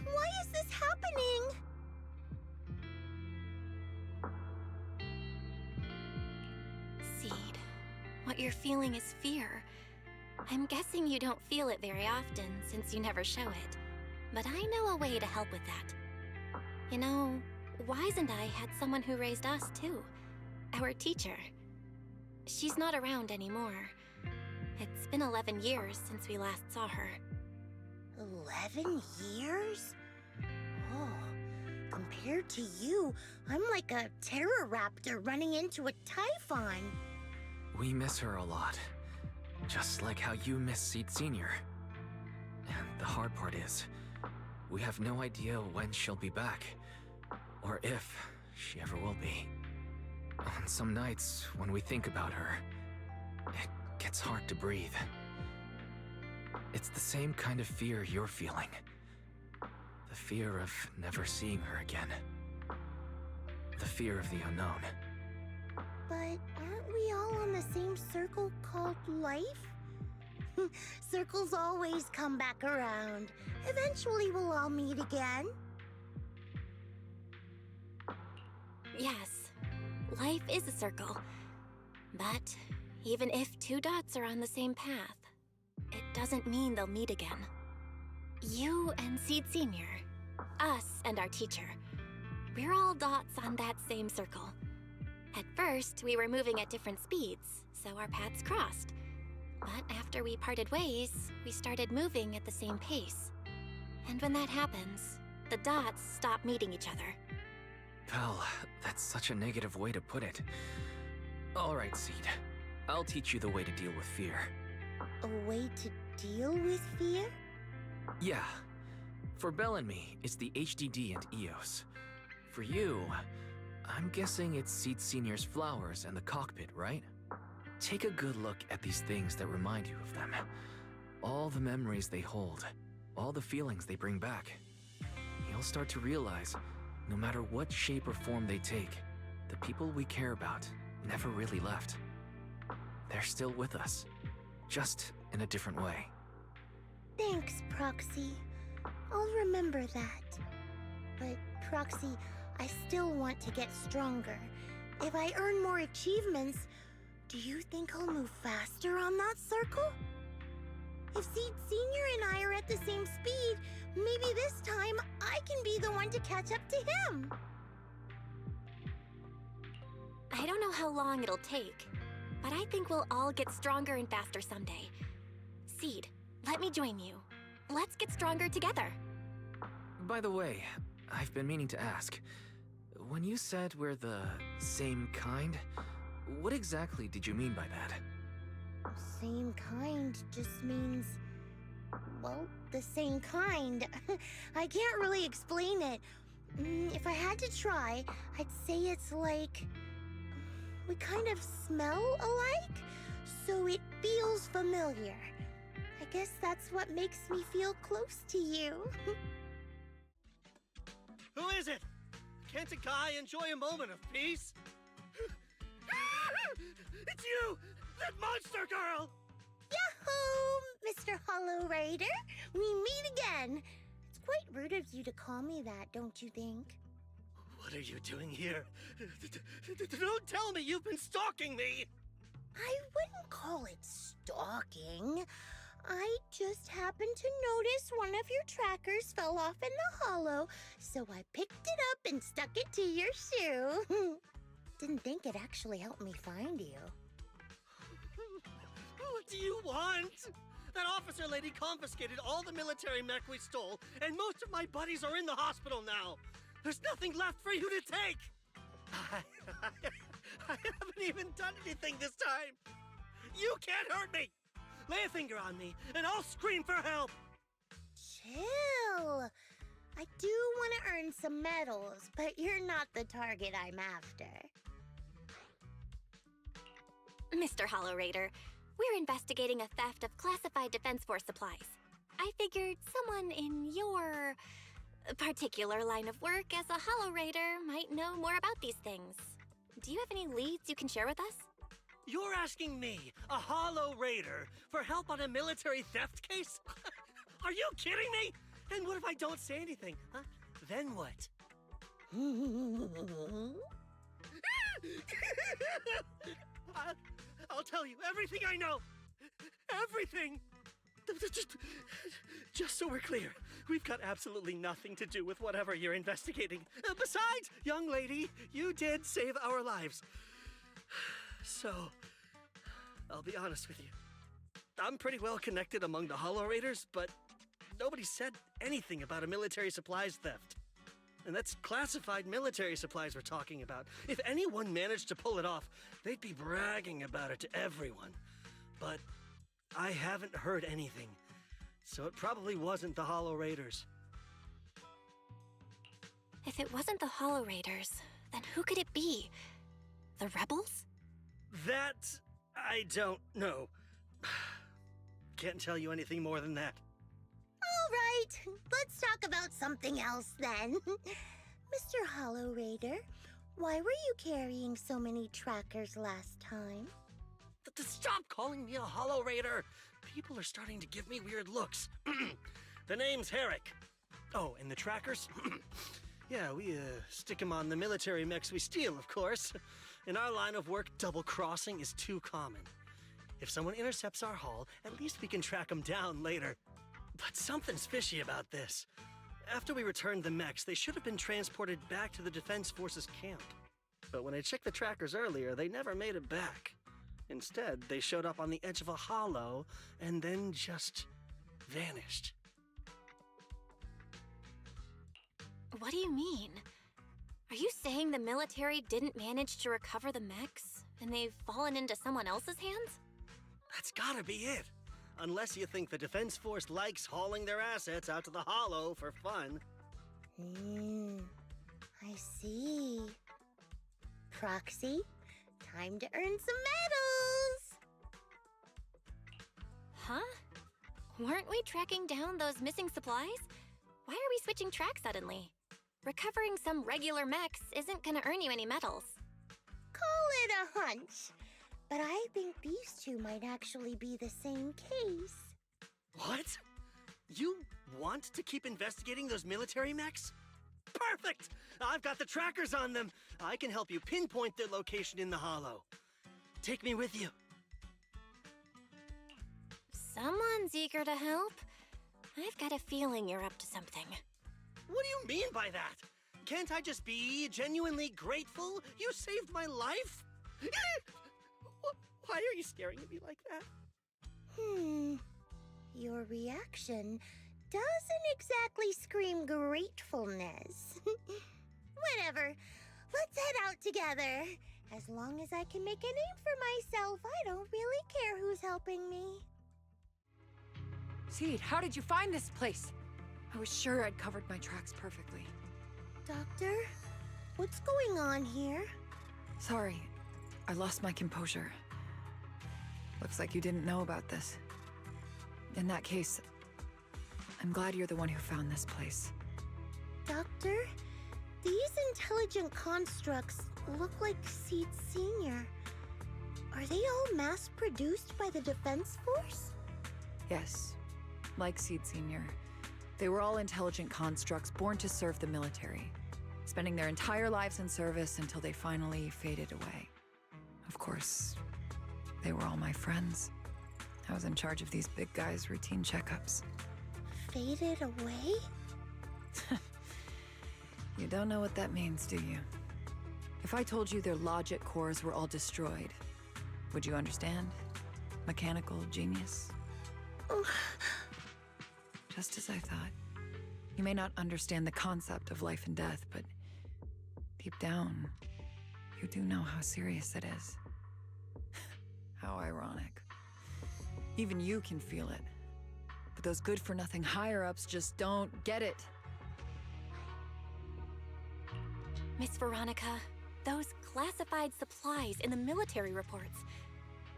Why is this happening? Seed, what you're feeling is fear. I'm guessing you don't feel it very often since you never show it. But I know a way to help with that. You know, Wise and I had someone who raised us too. Our teacher. She's not around anymore. It's been 11 years since we last saw her. 11 years? Oh, compared to you, I'm like a terror raptor running into a typhon. We miss her a lot. Just like how you miss Seed Senior. And the hard part is, we have no idea when she'll be back. Or if she ever will be. On some nights, when we think about her, it gets hard to breathe. It's the same kind of fear you're feeling. The fear of never seeing her again. The fear of the unknown. But aren't we all on the same circle called life? Circles always come back around. Eventually we'll all meet again. Yes, life is a circle. But even if two dots are on the same path, it doesn't mean they'll meet again. You and Seed Senior, us and our teacher, we're all dots on that same circle. At first, we were moving at different speeds, so our paths crossed. But after we parted ways, we started moving at the same pace. And when that happens, the dots stop meeting each other. Pal, that's such a negative way to put it. Alright, Seed. I'll teach you the way to deal with fear. A way to deal with fear? Yeah. For Belle and me, it's the HDD and EOS. For you, I'm guessing it's Seed Senior's flowers and the cockpit, right? Take a good look at these things that remind you of them. All the memories they hold, all the feelings they bring back. You'll start to realize, no matter what shape or form they take, the people we care about never really left. They're still with us, just in a different way. Thanks, Proxy. I'll remember that. But, Proxy, I still want to get stronger. If I earn more achievements, do you think I'll move faster on that circle? If Seed Senior and I are at the same speed, maybe this time I can be the one to catch up to him. I don't know how long it'll take, but I think we'll all get stronger and faster someday. Seed, let me join you. Let's get stronger together. By the way, I've been meaning to ask. When you said we're the same kind, what exactly did you mean by that? Same kind just means, well, the same kind. I can't really explain it. If I had to try, I'd say it's like we kind of smell alike, so it feels familiar. I guess that's what makes me feel close to you. Who is it? Can't a guy enjoy a moment of peace? It's you! That monster girl! Yahoo, Mr. Hollow Rider! We meet again! It's quite rude of you to call me that, don't you think? What are you doing here? Don't tell me you've been stalking me! I wouldn't call it stalking. I just happened to notice one of your trackers fell off in the hollow, so I picked it up and stuck it to your shoe. Didn't think it actually helped me find you. What do you want? That officer lady confiscated all the military mech we stole, and most of my buddies are in the hospital now. There's nothing left for you to take. I haven't even done anything this time. You can't hurt me. Lay a finger on me, and I'll scream for help. Chill. I do want to earn some medals, but you're not the target I'm after. Mr. Hollow Raider, we're investigating a theft of classified Defense Force supplies. I figured someone in your particular line of work as a Hollow Raider might know more about these things. Do you have any leads you can share with us? You're asking me, a Hollow Raider, for help on a military theft case? Are you kidding me? And what if I don't say anything, huh? Then what? I'll tell you everything I know. Everything. Just so we're clear, we've got absolutely nothing to do with whatever you're investigating. Besides, young lady, you did save our lives. So, I'll be honest with you. I'm pretty well connected among the Hollow Raiders, but nobody said anything about a military supplies theft. And that's classified military supplies we're talking about. If anyone managed to pull it off, they'd be bragging about it to everyone. But I haven't heard anything, so it probably wasn't the Hollow Raiders. If it wasn't the Hollow Raiders, then who could it be? The rebels? That I don't know. Can't tell you anything more than that. All right, let's talk about something else then. Mr. Hollow Raider, why were you carrying so many trackers last time? Stop calling me a Hollow Raider! People are starting to give me weird looks. The name's Herrick. Oh, and the trackers? Yeah, we stick 'em on the military mechs we steal, of course. In our line of work, double-crossing is too common. If someone intercepts our haul, at least we can track them down later. But something's fishy about this. After we returned the mechs, they should have been transported back to the Defense Forces camp. But when I checked the trackers earlier, they never made it back. Instead, they showed up on the edge of a hollow and then just vanished. What do you mean? Are you saying the military didn't manage to recover the mechs, and they've fallen into someone else's hands? That's gotta be it. Unless you think the Defense Force likes hauling their assets out to the hollow for fun. I see. Proxy, time to earn some medals! Huh? Weren't we tracking down those missing supplies? Why are we switching tracks suddenly? Recovering some regular mechs isn't gonna earn you any medals. Call it a hunch. But I think these two might actually be the same case. What? You want to keep investigating those military mechs? Perfect! I've got the trackers on them. I can help you pinpoint their location in the hollow. Take me with you. Someone's eager to help. I've got a feeling you're up to something. What do you mean by that? Can't I just be genuinely grateful? You saved my life? Why are you staring at me like that? Your reaction doesn't exactly scream gratefulness. Whatever. Let's head out together. As long as I can make a name for myself, I don't really care who's helping me. Seed, how did you find this place? I was sure I'd covered my tracks perfectly. Doctor, what's going on here? Sorry, I lost my composure. Looks like you didn't know about this. In that case, I'm glad you're the one who found this place. Doctor, these intelligent constructs look like Seed Senior. Are they all mass-produced by the Defense Force? Yes, like Seed Senior. They were all intelligent constructs born to serve the military, spending their entire lives in service until they finally faded away. Of course, they were all my friends. I was in charge of these big guys' routine checkups. Faded away? You don't know what that means, do you? If I told you their logic cores were all destroyed, would you understand? Mechanical genius? Just as I thought. You may not understand the concept of life and death, but deep down, you do know how serious it is. How ironic. Even you can feel it. But those good-for-nothing higher-ups just don't get it. Miss Veronica, those classified supplies in the military reports,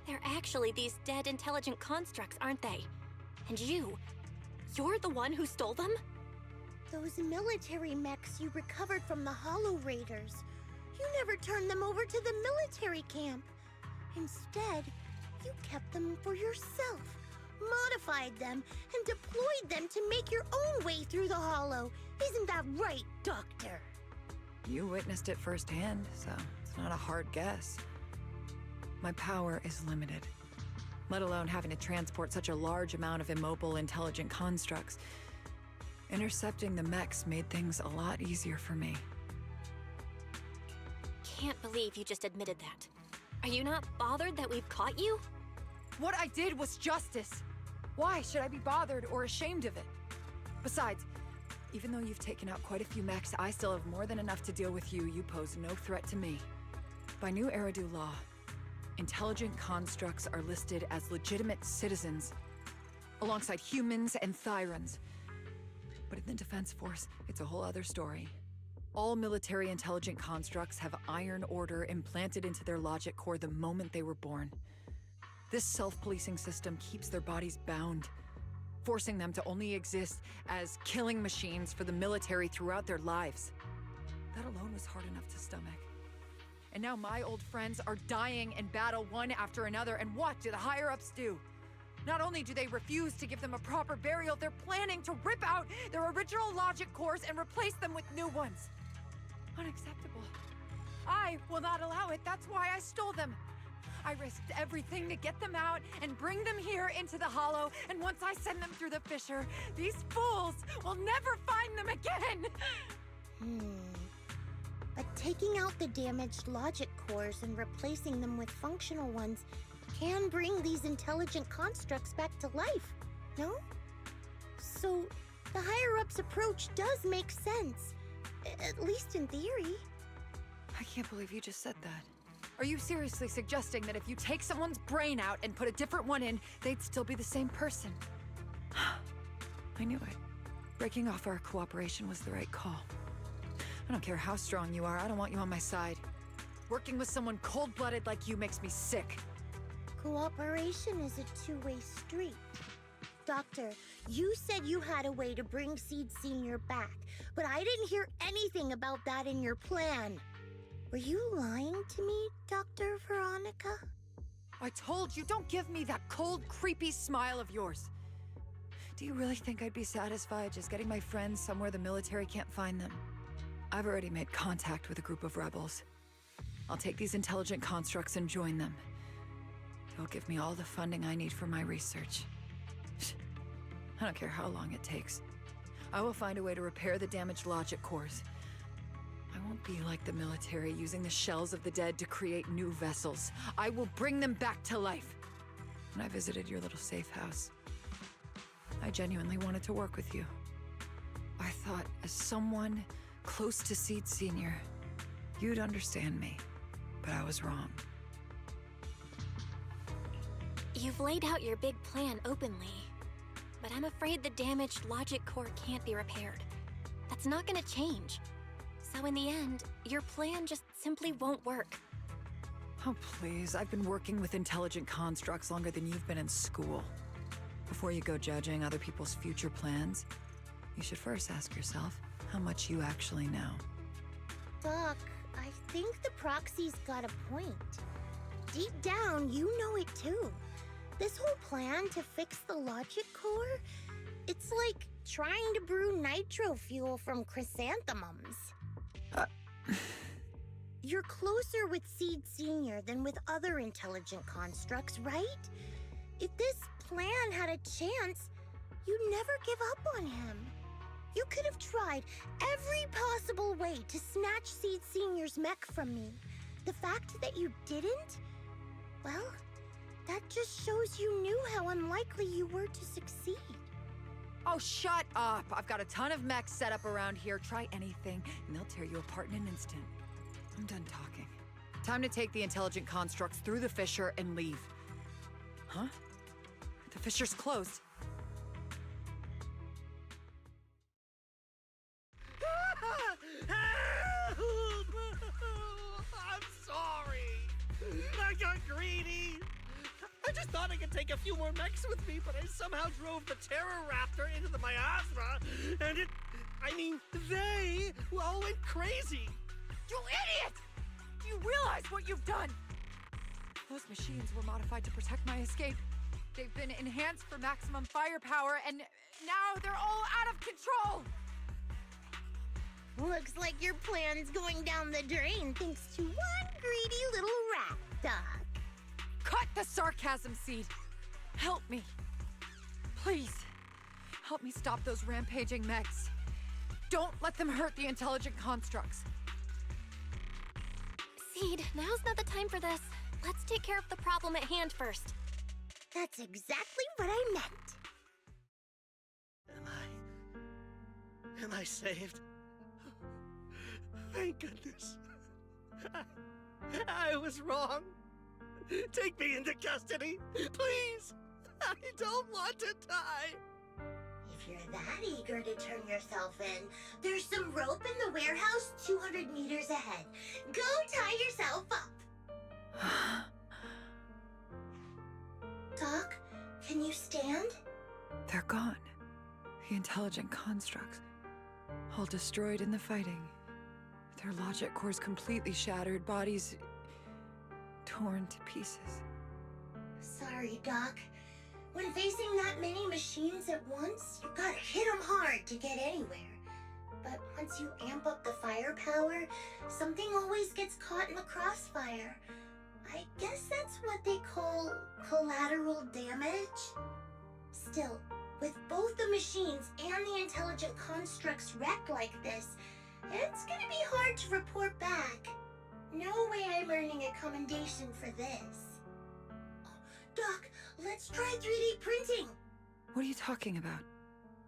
they're actually these dead intelligent constructs, aren't they? And you're the one who stole them? Those military mechs you recovered from the Hollow Raiders. You never turned them over to the military camp. Instead, you kept them for yourself, modified them, and deployed them to make your own way through the Hollow. Isn't that right, Doctor? You witnessed it firsthand, so it's not a hard guess. My power is limited, let alone having to transport such a large amount of immobile, intelligent constructs. Intercepting the mechs made things a lot easier for me. Can't believe you just admitted that. Are you not bothered that we've caught you? What I did was justice. Why should I be bothered or ashamed of it? Besides, even though you've taken out quite a few mechs, I still have more than enough to deal with you. You pose no threat to me. By new Eridu law, intelligent constructs are listed as legitimate citizens, alongside humans and Thyrans. But in the Defense Force, it's a whole other story. All military intelligent constructs have Iron Order implanted into their logic core the moment they were born. This self-policing system keeps their bodies bound, forcing them to only exist as killing machines for the military throughout their lives. That alone was hard enough to stomach. And now my old friends are dying in battle one after another, and what do the higher-ups do? Not only do they refuse to give them a proper burial, they're planning to rip out their original logic cores and replace them with new ones. Unacceptable. I will not allow it. That's why I stole them. I risked everything to get them out and bring them here into the Hollow, and once I send them through the fissure, these fools will never find them again! But taking out the damaged logic cores and replacing them with functional ones can bring these intelligent constructs back to life, no? So, the higher-ups approach does make sense, at least in theory. I can't believe you just said that. Are you seriously suggesting that if you take someone's brain out and put a different one in, they'd still be the same person? I knew it. Breaking off our cooperation was the right call. I don't care how strong you are, I don't want you on my side. Working with someone cold-blooded like you makes me sick. Cooperation is a two-way street. Doctor, you said you had a way to bring Seed Senior back, but I didn't hear anything about that in your plan. Were you lying to me, Dr. Veronica? I told you, don't give me that cold, creepy smile of yours. Do you really think I'd be satisfied just getting my friends somewhere the military can't find them? I've already made contact with a group of rebels. I'll take these intelligent constructs and join them. They'll give me all the funding I need for my research. I don't care how long it takes. I will find a way to repair the damaged logic cores. I won't be like the military, using the shells of the dead to create new vessels. I will bring them back to life. When I visited your little safe house, I genuinely wanted to work with you. I thought, as someone close to Seed Senior, you'd understand me, but I was wrong. You've laid out your big plan openly, but I'm afraid the damaged logic core can't be repaired. That's not gonna change. So in the end, your plan just simply won't work. Oh, please. I've been working with intelligent constructs longer than you've been in school. Before you go judging other people's future plans, you should first ask yourself how much you actually know. Doc, I think the proxy's got a point. Deep down, you know it too. This whole plan to fix the logic core, it's like trying to brew nitro fuel from chrysanthemums. You're closer with Seed Senior than with other intelligent constructs, right? If this plan had a chance, you'd never give up on him. You could have tried every possible way to snatch Seed Senior's mech from me. The fact that you didn't, well, that just shows you knew how unlikely you were to succeed. Oh, shut up! I've got a ton of mechs set up around here. Try anything, and they'll tear you apart in an instant. I'm done talking. Time to take the intelligent constructs through the fissure and leave. Huh? The fissure's closed. I'm sorry. I got greedy. I just thought I could take a few more mechs with me, but I somehow drove the Terror Raptor into the miasma, and they all went crazy. You idiot! Do you realize what you've done? Those machines were modified to protect my escape. They've been enhanced for maximum firepower, and now they're all out of control! Looks like your plan's going down the drain thanks to one greedy little rat, Doc. Cut the sarcasm, Seed. Help me. Please. Help me stop those rampaging mechs. Don't let them hurt the intelligent constructs. Seed, now's not the time for this. Let's take care of the problem at hand first. That's exactly what I meant. Am I saved? Thank goodness. I was wrong. Take me into custody, please. I don't want to die. If you're that eager to turn yourself in, there's some rope in the warehouse 200 meters ahead. Go tie yourself up. Doc, can you stand? They're gone. The intelligent constructs. All destroyed in the fighting. Their logic cores completely shattered, bodies torn to pieces. Sorry, Doc. When facing that many machines at once, you gotta hit them hard to get anywhere. But once you amp up the firepower, something always gets caught in the crossfire. I guess that's what they call collateral damage. Still, with both the machines and the intelligent constructs wrecked like this, it's gonna be hard to report back. No way I'm earning a commendation for this. Doc, let's try 3D printing. What are you talking about?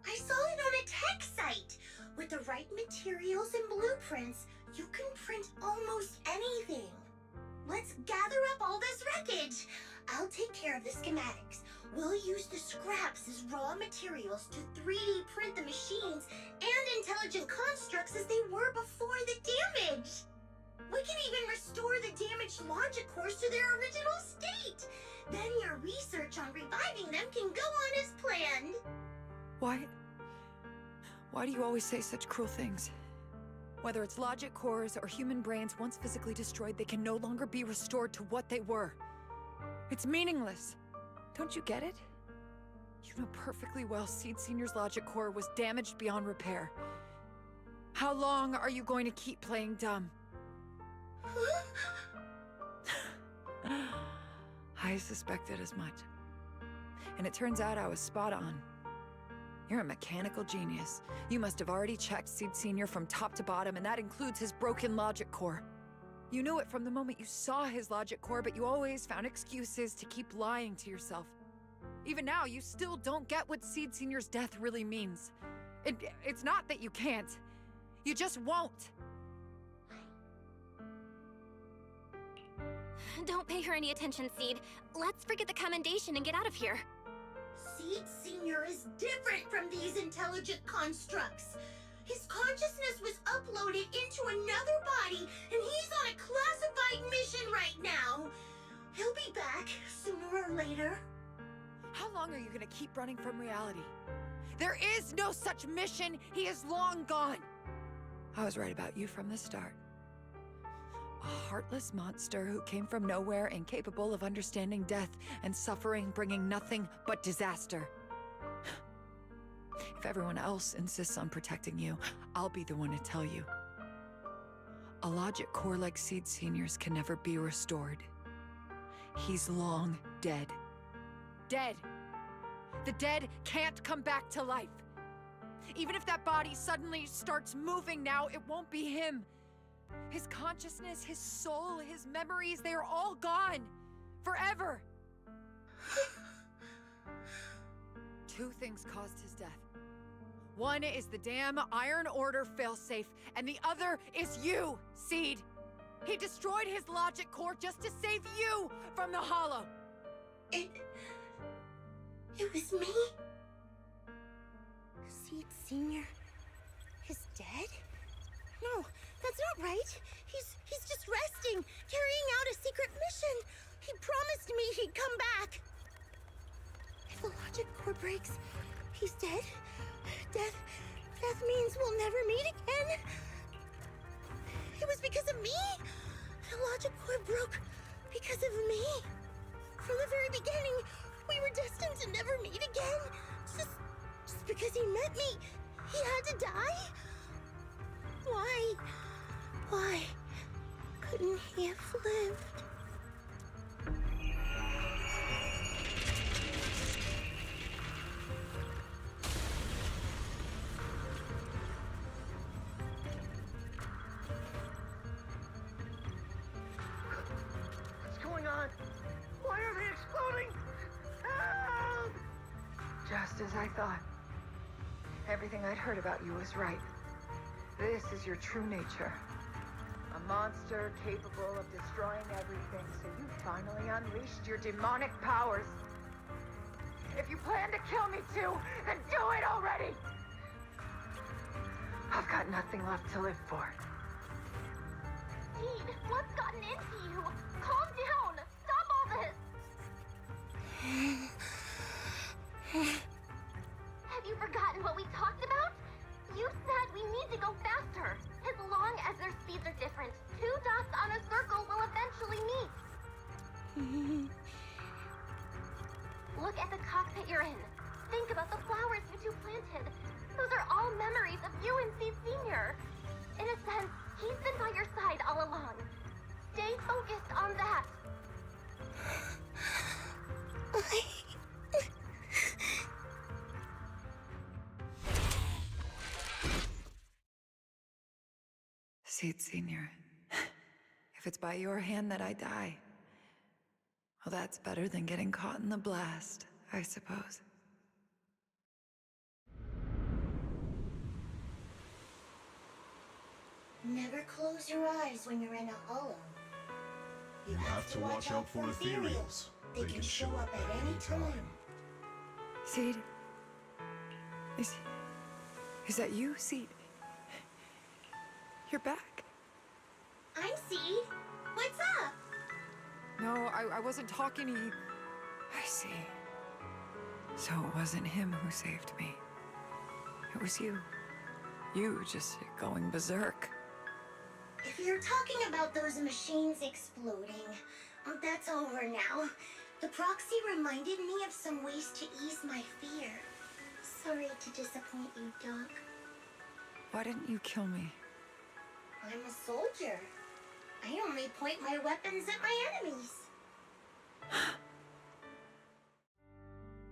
I saw it on a tech site. With the right materials and blueprints, you can print almost anything. Let's gather up all this wreckage. I'll take care of the schematics. We'll use the scraps as raw materials to 3D print the machines and intelligent constructs as they were before the damage. We can even restore the damaged logic cores to their original state. Then your research on reviving them can go on as planned. Why do you always say such cruel things? Whether it's logic cores or human brains, once physically destroyed, they can no longer be restored to what they were. It's meaningless. Don't you get it? You know perfectly well Seed Senior's logic core was damaged beyond repair. How long are you going to keep playing dumb? I suspected as much. And it turns out I was spot on. You're a mechanical genius. You must have already checked Seed Senior from top to bottom, and that includes his broken logic core. You knew it from the moment you saw his logic core, but you always found excuses to keep lying to yourself. Even now, you still don't get what Seed Senior's death really means. It's not that you can't. You just won't. Don't pay her any attention, Seed. Let's forget the commendation and get out of here. Seed Senior is different from these intelligent constructs. His consciousness was uploaded into another body, and he's on a classified mission right now. He'll be back sooner or later. How long are you gonna keep running from reality? There is no such mission. He is long gone. I was right about you from the start. A heartless monster who came from nowhere, incapable of understanding death and suffering, bringing nothing but disaster. If everyone else insists on protecting you, I'll be the one to tell you. A logic core like Seed Senior's can never be restored. He's long dead. Dead. The dead can't come back to life. Even if that body suddenly starts moving now, it won't be him. His consciousness, his soul, his memories, they are all gone. Forever. Two things caused his death. One is the damn Iron Order failsafe, and the other is you, Seed. He destroyed his logic core just to save you from the Hollow. It was me? Seed Senior is dead? No, that's not right. He's just resting, carrying out a secret mission. He promised me he'd come back. If the logic core breaks, he's dead. Death means we'll never meet again. It was because of me. The logic core broke because of me. From the very beginning, we were destined to never meet again. Just because he met me, he had to die? Why couldn't he have lived? What's going on? Why are they exploding? Help! Just as I thought. Everything I'd heard about you was right. This is your true nature. A monster capable of destroying everything, so you finally unleashed your demonic powers. If you plan to kill me too, then do it already! I've got nothing left to live for. Seed, what's gotten into you? Calm down! Stop all this! Have you forgotten what we talked about? You said we need to go faster. As long as their speeds are different, two dots on a circle will eventually meet. Look at the cockpit you're in. think about the flowers you two planted. Those are all memories of you and Seed Senior. In a sense, he's been by your side all along. Stay focused on that. Seed Senior, if it's by your hand that I die, well, that's better than getting caught in the blast, I suppose. Never close your eyes when you're in a hollow. You have to watch out for ethereals. They can show up at any time. Seed? Is that you, Seed? You're back. I'm Seed. What's up? No, I wasn't talking to you. I see. So it wasn't him who saved me. It was you. You just going berserk. If you're talking about those machines exploding, that's over now. The proxy reminded me of some ways to ease my fear. Sorry to disappoint you, Doc. Why didn't you kill me? I'm a soldier. I only point my weapons at my enemies.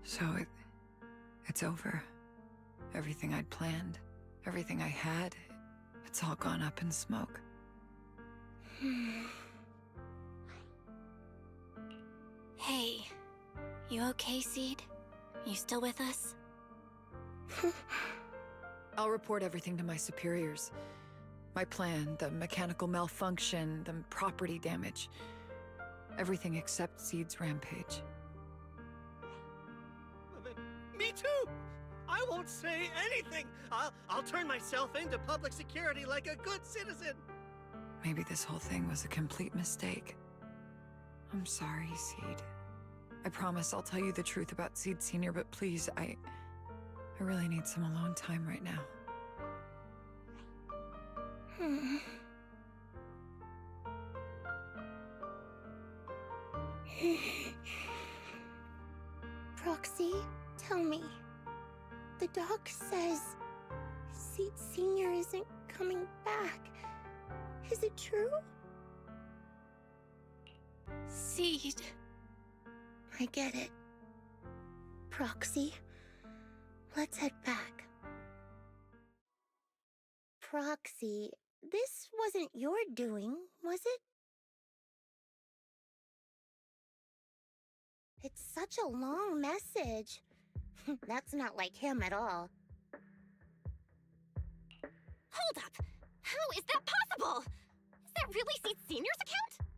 So it's over. Everything I'd planned, everything I had, it's all gone up in smoke. Hey, you okay, Seed? You still with us? I'll report everything to my superiors. My plan, the mechanical malfunction, the property damage. Everything except Seed's rampage. Me too! I won't say anything! I'll turn myself into public security like a good citizen! Maybe this whole thing was a complete mistake. I'm sorry, Seed. I promise I'll tell you the truth about Seed Senior, but please, I really need some alone time right now. Proxy, tell me. The doc says Seed Senior isn't coming back. Is it true? Seed. I get it. Proxy, let's head back. Proxy, this wasn't your doing, was it? It's such a long message. That's not like him at all. Hold up! How is that possible? Is that really Seed Senior's account?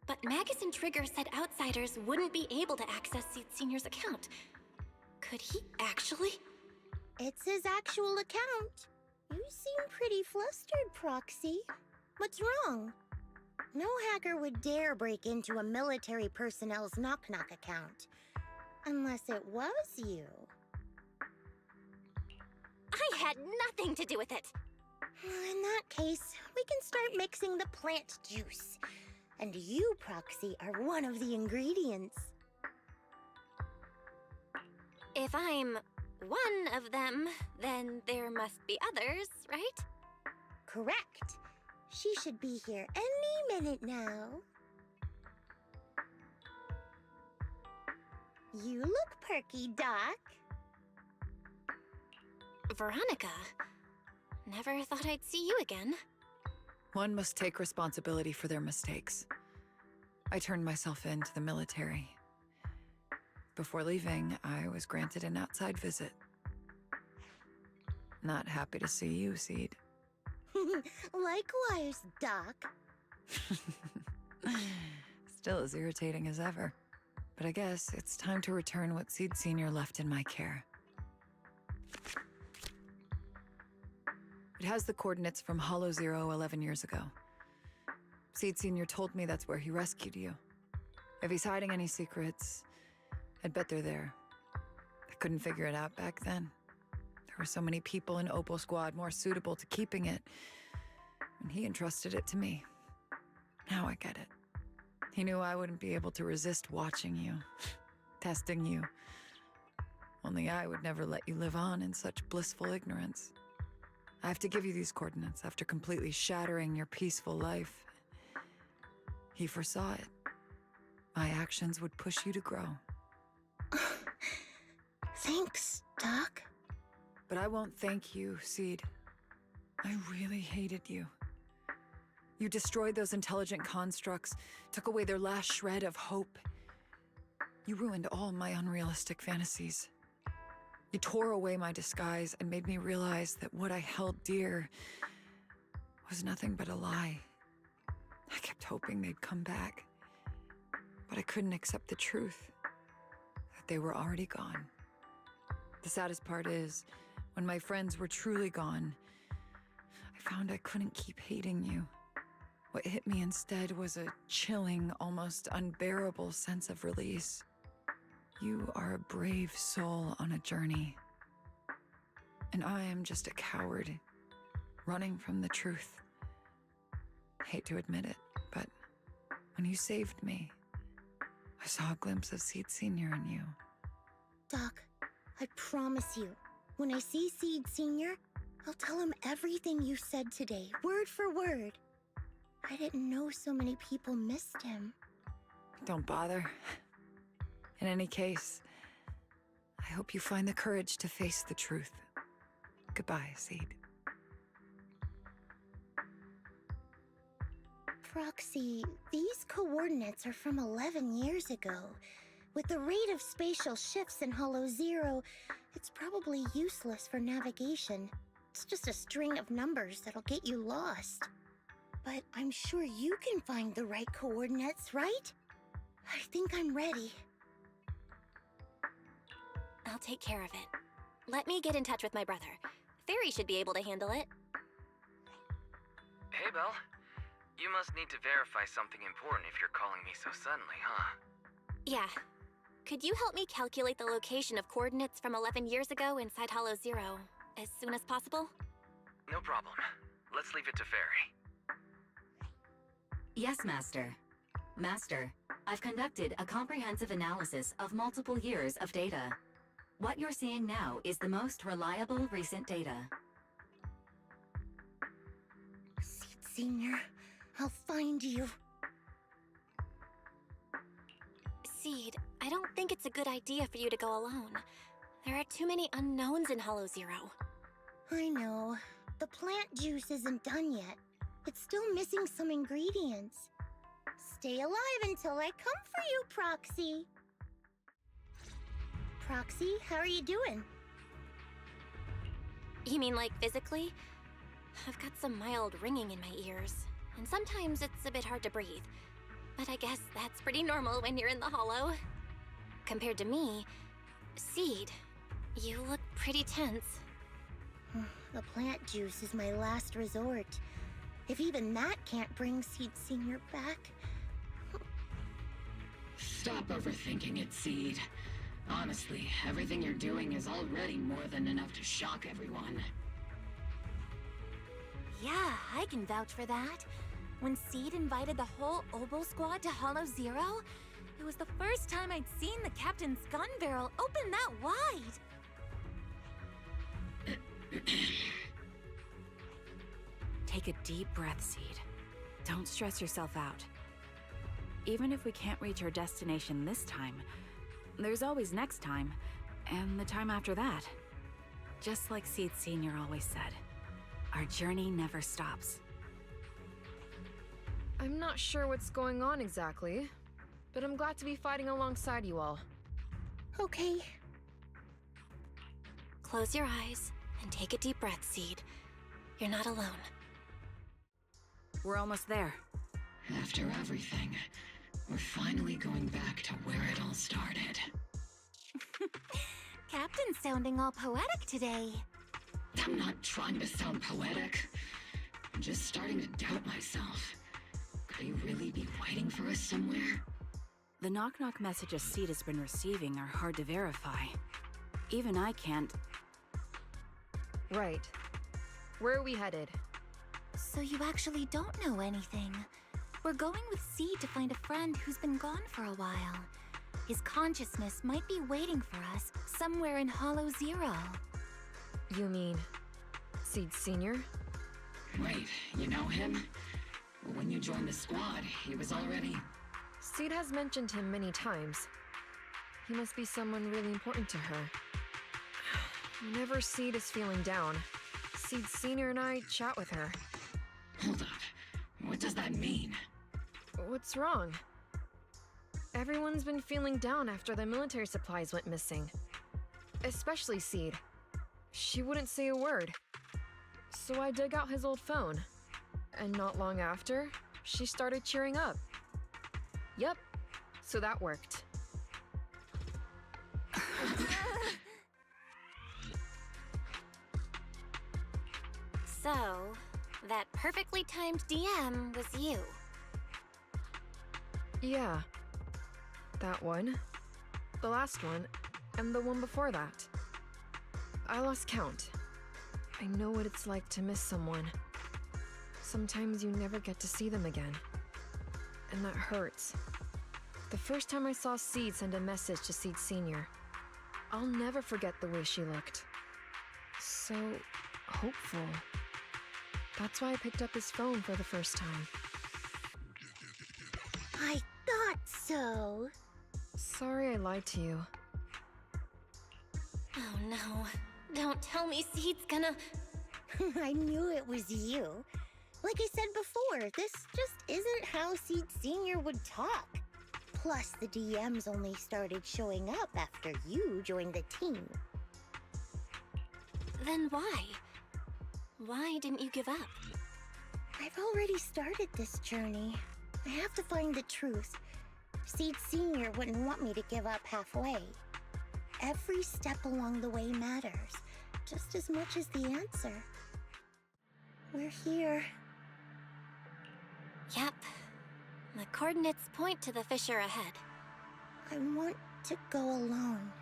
But Magus and Trigger said outsiders wouldn't be able to access Seed Senior's account. Could he actually? It's his actual account. You seem pretty flustered, Proxy. What's wrong? No hacker would dare break into a military personnel's knock-knock account. Unless it was you. I had nothing to do with it! In that case, we can start mixing the plant juice. And you, Proxy, are one of the ingredients. If I'm one of them, then there must be others, right? Correct. She should be here any minute now. You look perky, Doc. Veronica, never thought I'd see you again. One must take responsibility for their mistakes. I turned myself in to the military. Before leaving, I was granted an outside visit. Not happy to see you, Seed. Likewise, Doc. Still as irritating as ever. But I guess it's time to return what Seed Senior left in my care. It has the coordinates from Hollow Zero 11 years ago. Seed Senior told me that's where he rescued you. If he's hiding any secrets, I'd bet they're there. I couldn't figure it out back then. There were so many people in Opal Squad more suitable to keeping it, and he entrusted it to me. Now I get it. He knew I wouldn't be able to resist watching you, testing you. Only I would never let you live on in such blissful ignorance. I have to give you these coordinates after completely shattering your peaceful life. He foresaw it. My actions would push you to grow. Thanks, Doc. But I won't thank you, Seed. I really hated you. You destroyed those intelligent constructs, took away their last shred of hope. You ruined all my unrealistic fantasies. You tore away my disguise and made me realize that what I held dear was nothing but a lie. I kept hoping they'd come back, but I couldn't accept the truth that they were already gone. The saddest part is, when my friends were truly gone, I found I couldn't keep hating you. What hit me instead was a chilling, almost unbearable sense of release. You are a brave soul on a journey. And I am just a coward, running from the truth. I hate to admit it, but when you saved me, I saw a glimpse of Seed Senior in you. Doc, I promise you, when I see Seed Senior, I'll tell him everything you said today, word for word. I didn't know so many people missed him. Don't bother. In any case, I hope you find the courage to face the truth. Goodbye, Seed. Proxy, these coordinates are from 11 years ago. With the rate of spatial shifts in Hollow Zero, it's probably useless for navigation. It's just a string of numbers that'll get you lost. But I'm sure you can find the right coordinates, right? I think I'm ready. I'll take care of it. Let me get in touch with my brother. Fairy should be able to handle it. Hey, Belle. You must need to verify something important if you're calling me so suddenly, huh? Yeah. Could you help me calculate the location of coordinates from 11 years ago inside Hollow Zero as soon as possible? No problem. Let's leave it to Fairy. Yes, Master. Master, I've conducted a comprehensive analysis of multiple years of data. What you're seeing now is the most reliable recent data. Seed Senior, I'll find you. Seed, I don't think it's a good idea for you to go alone. There are too many unknowns in Hollow Zero. I know. The plant juice isn't done yet. It's still missing some ingredients. Stay alive until I come for you, Proxy. Proxy, how are you doing? You mean like physically? I've got some mild ringing in my ears, and sometimes it's a bit hard to breathe. But I guess that's pretty normal when you're in the Hollow. Compared to me, Seed, you look pretty tense. The plant juice is my last resort. If even that can't bring Seed Senior back... Stop overthinking it, Seed. Honestly, everything you're doing is already more than enough to shock everyone. Yeah, I can vouch for that. When Seed invited the whole Oboe squad to Hollow Zero, it was the first time I'd seen the captain's gun barrel open that wide. Take a deep breath, Seed. Don't stress yourself out. Even if we can't reach our destination this time, there's always next time, and the time after that. Just like Seed Senior always said, our journey never stops. I'm not sure what's going on exactly, but I'm glad to be fighting alongside you all. Okay. Close your eyes and take a deep breath, Seed. You're not alone. We're almost there. After everything, we're finally going back to where it all started. Captain's sounding all poetic today. I'm not trying to sound poetic. I'm just starting to doubt myself. Could he really be waiting for us somewhere? The knock-knock messages Seed has been receiving are hard to verify. Even I can't... Right. Where are we headed? So you actually don't know anything. We're going with Seed to find a friend who's been gone for a while. his consciousness might be waiting for us somewhere in Hollow Zero. You mean Seed Senior? Wait, you know him? When you joined the squad, he was already... Seed has mentioned him many times. He must be someone really important to her. Whenever Seed is feeling down, Seed Senior and I chat with her. Hold up. What does that mean? What's wrong? Everyone's been feeling down after the military supplies went missing. Especially Seed. She wouldn't say a word. So I dug out his old phone. And not long after, she started cheering up. Yep, so that worked. So, that perfectly timed DM was you. Yeah. That one, the last one, and the one before that. I lost count. I know what it's like to miss someone. Sometimes you never get to see them again. And that hurts. The first time I saw Seed send a message to Seed Senior, I'll never forget the way she looked. So hopeful. That's why I picked up his phone for the first time. I thought so. Sorry I lied to you. Oh no. Don't tell me Seed's gonna... I knew it was you. Like I said before, this just isn't how Seed Senior would talk. Plus, the DMs only started showing up after you joined the team. Then why? Why didn't you give up? I've already started this journey. I have to find the truth. Seed Senior wouldn't want me to give up halfway. Every step along the way matters, just as much as the answer. We're here. Yep. The coordinates point to the fissure ahead. I want to go alone.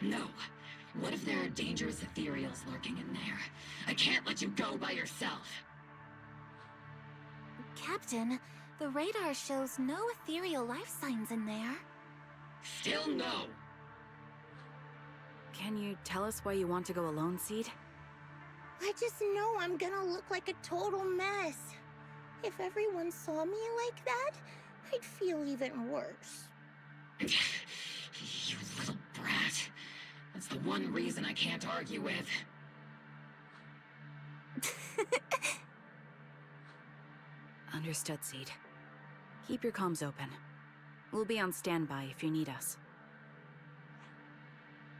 No. What if there are dangerous ethereals lurking in there? I can't let you go by yourself. Captain, the radar shows no ethereal life signs in there. Still no. Can you tell us why you want to go alone, Seed? I just know I'm gonna look like a total mess. If everyone saw me like that, I'd feel even worse. You little brat. That's the one reason I can't argue with. Understood, Seed. Keep your comms open. We'll be on standby if you need us.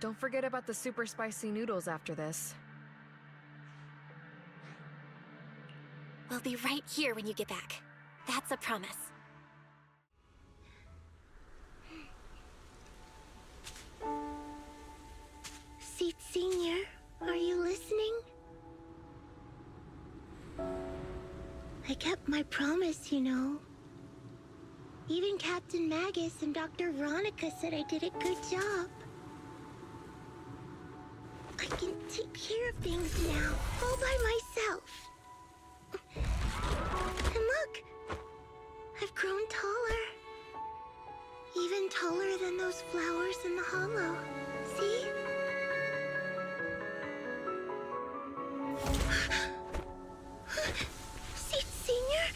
Don't forget about the super spicy noodles after this. We'll be right here when you get back. That's a promise. Seed Senior, are you listening? I kept my promise, you know. Even Captain Magus and Dr. Veronica said I did a good job. I can take care of things now, all by myself. And look, I've grown taller. Even taller than those flowers in the hollow. See? Seed Senior?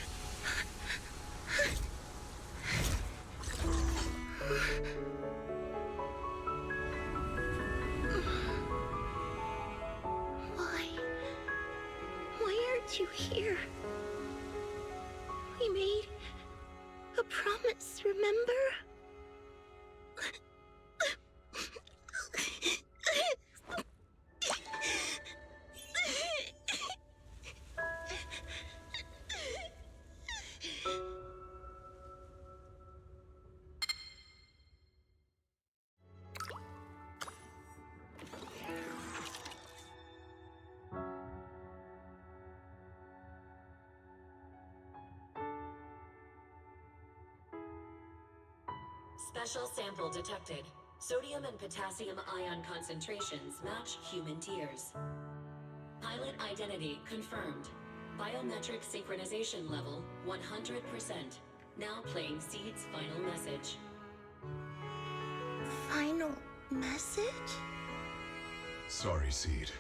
Why aren't you here? We made a promise, remember? Special sample detected. Sodium and potassium ion concentrations match human tears. Pilot identity confirmed. Biometric synchronization level 100%. Now playing Seed's final message. Message? Sorry, Seed.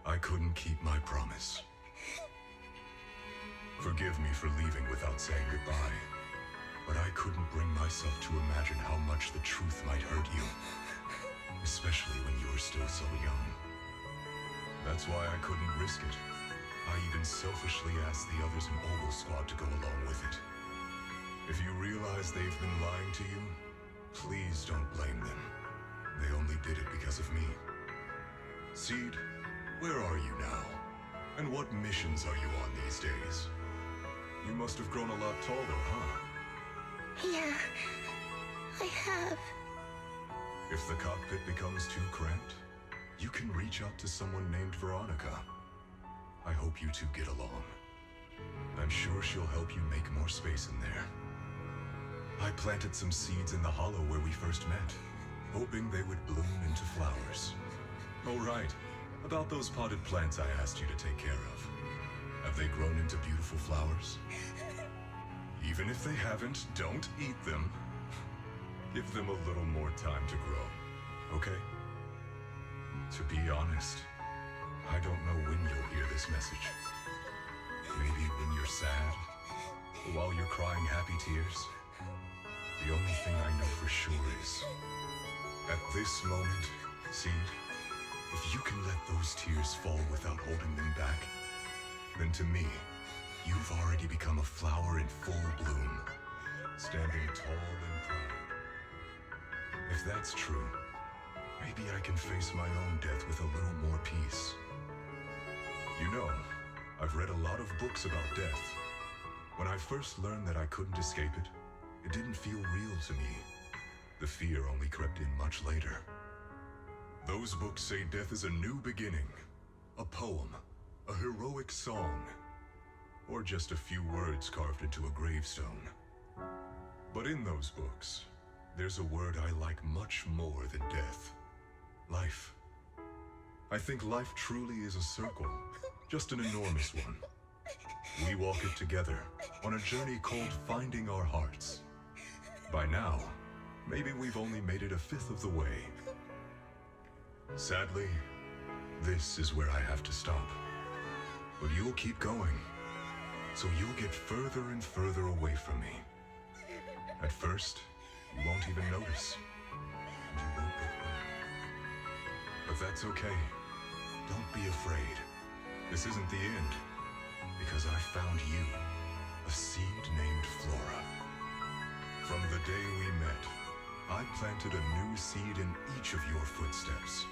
I couldn't keep my promise. Forgive me for leaving without saying goodbye, but I couldn't bring myself to imagine how much the truth might hurt you, especially when you were still so young. That's why I couldn't risk it. I even selfishly asked the others in Ogle Squad to go along with it. If you realize they've been lying to you, please don't blame them. They only did it because of me. Seed, where are you now? And what missions are you on these days? You must have grown a lot taller, huh? Yeah, I have. If the cockpit becomes too cramped, you can reach out to someone named Veronica. I hope you two get along. I'm sure she'll help you make more space in there. I planted some seeds in the hollow where we first met, hoping they would bloom into flowers. Oh right, about those potted plants I asked you to take care of. Have they grown into beautiful flowers? Even if they haven't, don't eat them. Give them a little more time to grow, okay? To be honest, I don't know when you'll hear this message. Maybe when you're sad, or while you're crying happy tears. The only thing I know for sure is, at this moment, Seed, if you can let those tears fall without holding them back, then to me, you've already become a flower in full bloom, standing tall and proud. If that's true, maybe I can face my own death with a little more peace. You know, I've read a lot of books about death. When I first learned that I couldn't escape it, it didn't feel real to me. The fear only crept in much later. Those books say death is a new beginning, a poem, a heroic song, or just a few words carved into a gravestone. But in those books, there's a word I like much more than death. Life. I think life truly is a circle, just an enormous one. We walk it together on a journey called Finding Our Hearts. By now, maybe we've only made it a fifth of the way. Sadly, this is where I have to stop. But you'll keep going, so you'll get further and further away from me. At first, you won't even notice, and you won't look back. But that's okay. Don't be afraid. This isn't the end, because I found you, a seed named Flora. From the day we met, I planted a new seed in each of your footsteps.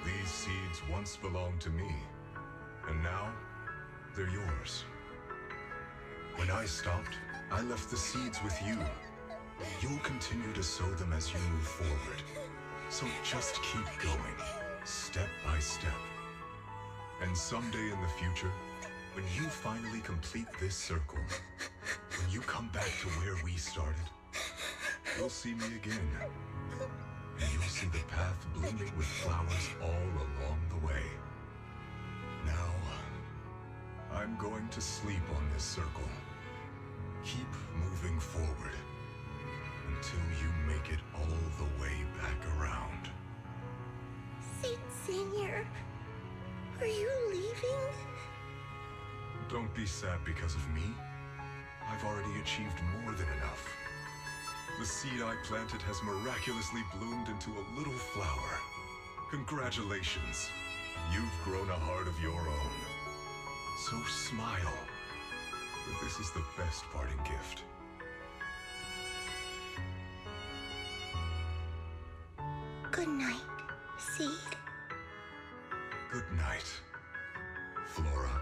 These seeds once belonged to me, and now they're yours. When I stopped, I left the seeds with you. You'll continue to sow them as you move forward. So just keep going, step by step. And someday in the future, when you finally complete this circle, when you come back to where we started, you'll see me again. And you'll see the path blooming with flowers all along the way. Now, I'm going to sleep on this circle. Keep moving forward until you make it all the way back around. Seed Senior, are you leaving? Don't be sad because of me. I've already achieved more than enough. The seed I planted has miraculously bloomed into a little flower. Congratulations. You've grown a heart of your own. So smile. For this is the best parting gift. Good night, Seed. Good night, Flora.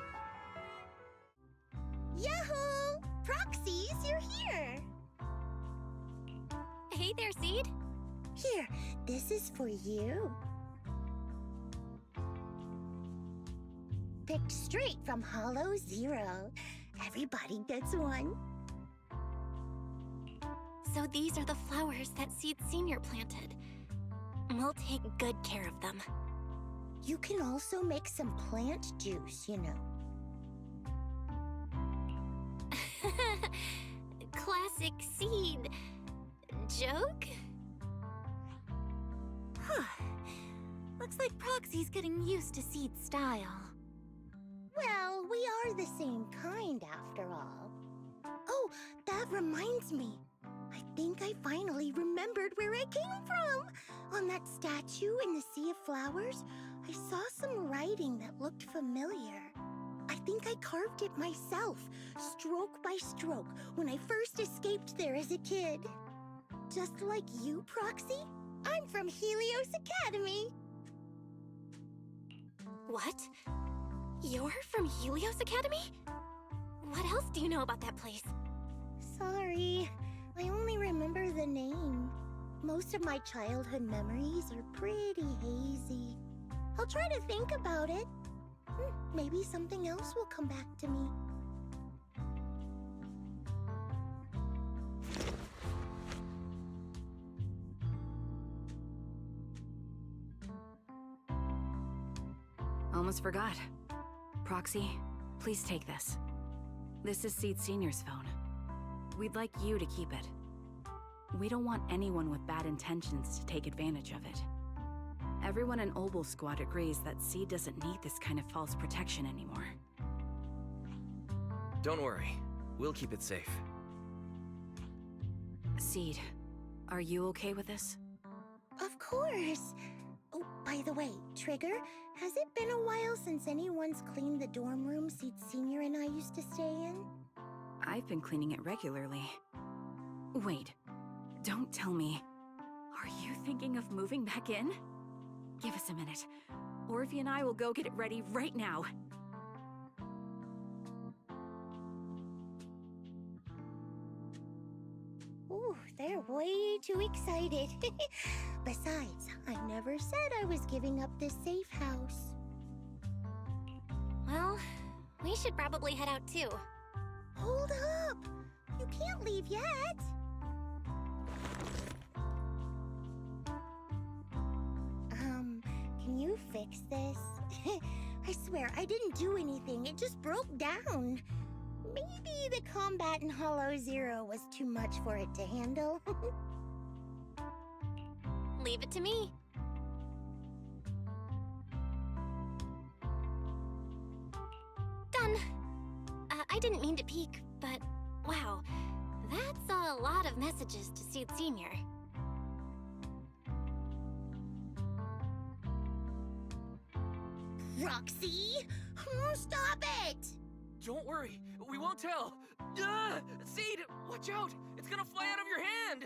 Yahoo! Proxies, you're here! Hey there, Seed. Here, this is for you. Picked straight from Hollow Zero. Everybody gets one. So these are the flowers that Seed Senior planted. We'll take good care of them. You can also make some plant juice, you know. Classic Seed. Joke? Looks like Proxy's getting used to Seed's style. Well, we are the same kind after all. Oh, that reminds me. I think I finally remembered where I came from. On that statue in the Sea of Flowers, I saw some writing that looked familiar. I think I carved it myself, stroke by stroke, when I first escaped there as a kid. Just like you, Proxy, I'm from Helios Academy. What? You're from Helios Academy? What else do you know about that place? Sorry, I only remember the name. Most of my childhood memories are pretty hazy. I'll try to think about it. Maybe something else will come back to me. Almost forgot. Proxy, please take this. This is Seed Senior's phone. We'd like you to keep it. We don't want anyone with bad intentions to take advantage of it. Everyone in Obel Squad agrees that Seed doesn't need this kind of false protection anymore. Don't worry. We'll keep it safe. Seed, are you okay with this? Of course. Oh, by the way, Trigger, has it been a while since anyone's cleaned the dorm room Seed Senior and I used to stay in? I've been cleaning it regularly. Wait, don't tell me. Are you thinking of moving back in? Give us a minute. Orphe and I will go get it ready right now. Ooh, they're way too excited. Besides, I never said I was giving up this safe house. Well, we should probably head out too. Hold up! You can't leave yet! Can you fix this? I swear, I didn't do anything. It just broke down. Maybe the combat in Hollow Zero was too much for it to handle. Leave it to me. Done. I didn't mean to peek, but wow, that's a lot of messages to Seed Senior. Roxy! Stop it! Don't worry. We won't tell. Seed, watch out. It's gonna fly out of your hand.